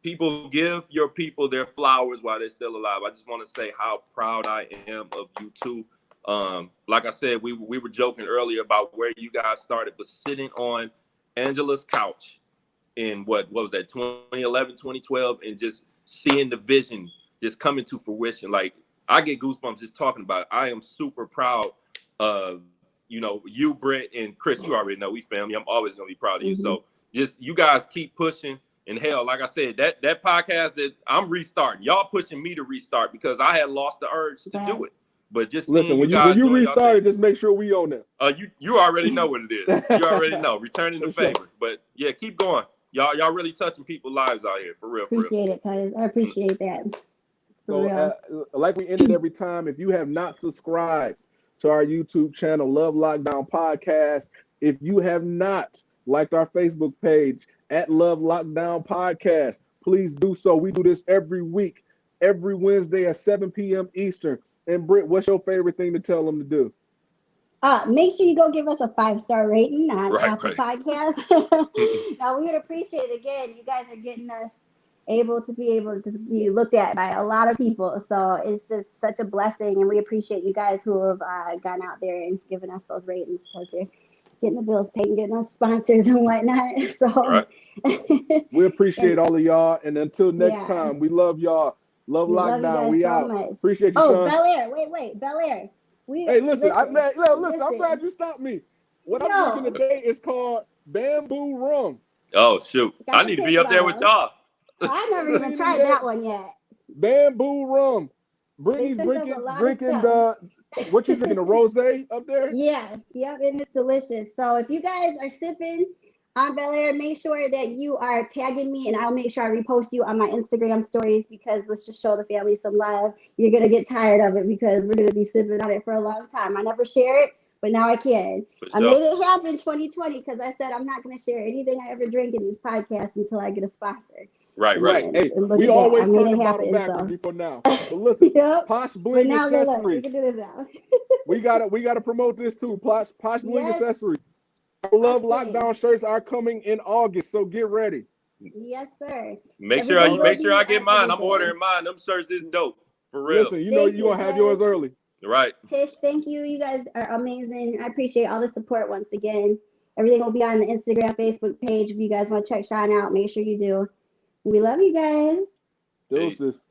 People, give your people their flowers while they're still alive. I just want to say how proud I am of you two. Like I said, we were joking earlier about where you guys started, but sitting on Angela's couch in what was that, 2011, 2012, and just seeing the vision just coming to fruition. Like, I get goosebumps just talking about it. I am super proud of, you, Brit, and Chris. You already know we family. I'm always going to be proud of you. So just, you guys keep pushing. And hell, like I said, that podcast that I'm restarting, y'all pushing me to restart because I had lost the urge to do it. But just listen, when you restart it, just make sure we own it. You already know what it is. You already know, returning the favor. But yeah, keep going. Y'all really touching people's lives out here, for real. Appreciate it, guys. I appreciate that. So, like we ended every time, if you have not subscribed to our YouTube channel, Love Lockdown Podcast, if you have not liked our Facebook page at Love Lockdown Podcast, please do so. We do this every week, every Wednesday at 7 p.m. Eastern. And Britt, what's your favorite thing to tell them to do? Make sure you go give us a 5-star rating on Apple Podcasts. Now, we would appreciate it. Again, you guys are getting us able to be looked at by a lot of people. So it's just such a blessing. And we appreciate you guys who have gone out there and given us those ratings. So if you're getting the bills paid and getting us sponsors and whatnot. So we appreciate all of y'all. And until next time, we love y'all. Love Lockdown. We out. Much. Appreciate you, Shaun. Bel Air. Wait. Bel Air. Listen. I'm glad you stopped me. What I'm drinking today is called Bamboo Rum. Oh, shoot. I need to be up there with y'all. I never even tried that one yet. Bamboo Rum. Brittany's drinking what you drinking, the rosé up there? Yeah, and it's delicious. So if you guys are sipping on Bel Air, make sure that you are tagging me, and I'll make sure I repost you on my Instagram stories, because let's just show the family some love. You're gonna get tired of it because we're gonna be sipping on it for a long time. I never share it, but now I can. I made it happen 2020 because I said I'm not gonna share anything I ever drink in these podcasts until I get a sponsor. Right. Hey, we always talk about it backwards before now. But listen, Posh Bling Accessories. We can do this now. we gotta promote this too. Posh Bling Accessories. Our Love Lockdown shirts are coming in August, so get ready. Yes, sir. Make sure I get mine. I'm ordering mine. Them shirts is dope, for real. Listen, you gonna have yours early. Right. Tish, thank you. You guys are amazing. I appreciate all the support once again. Everything will be on the Instagram, Facebook page. If you guys want to check Shaun out, make sure you do. We love you guys. Deuces.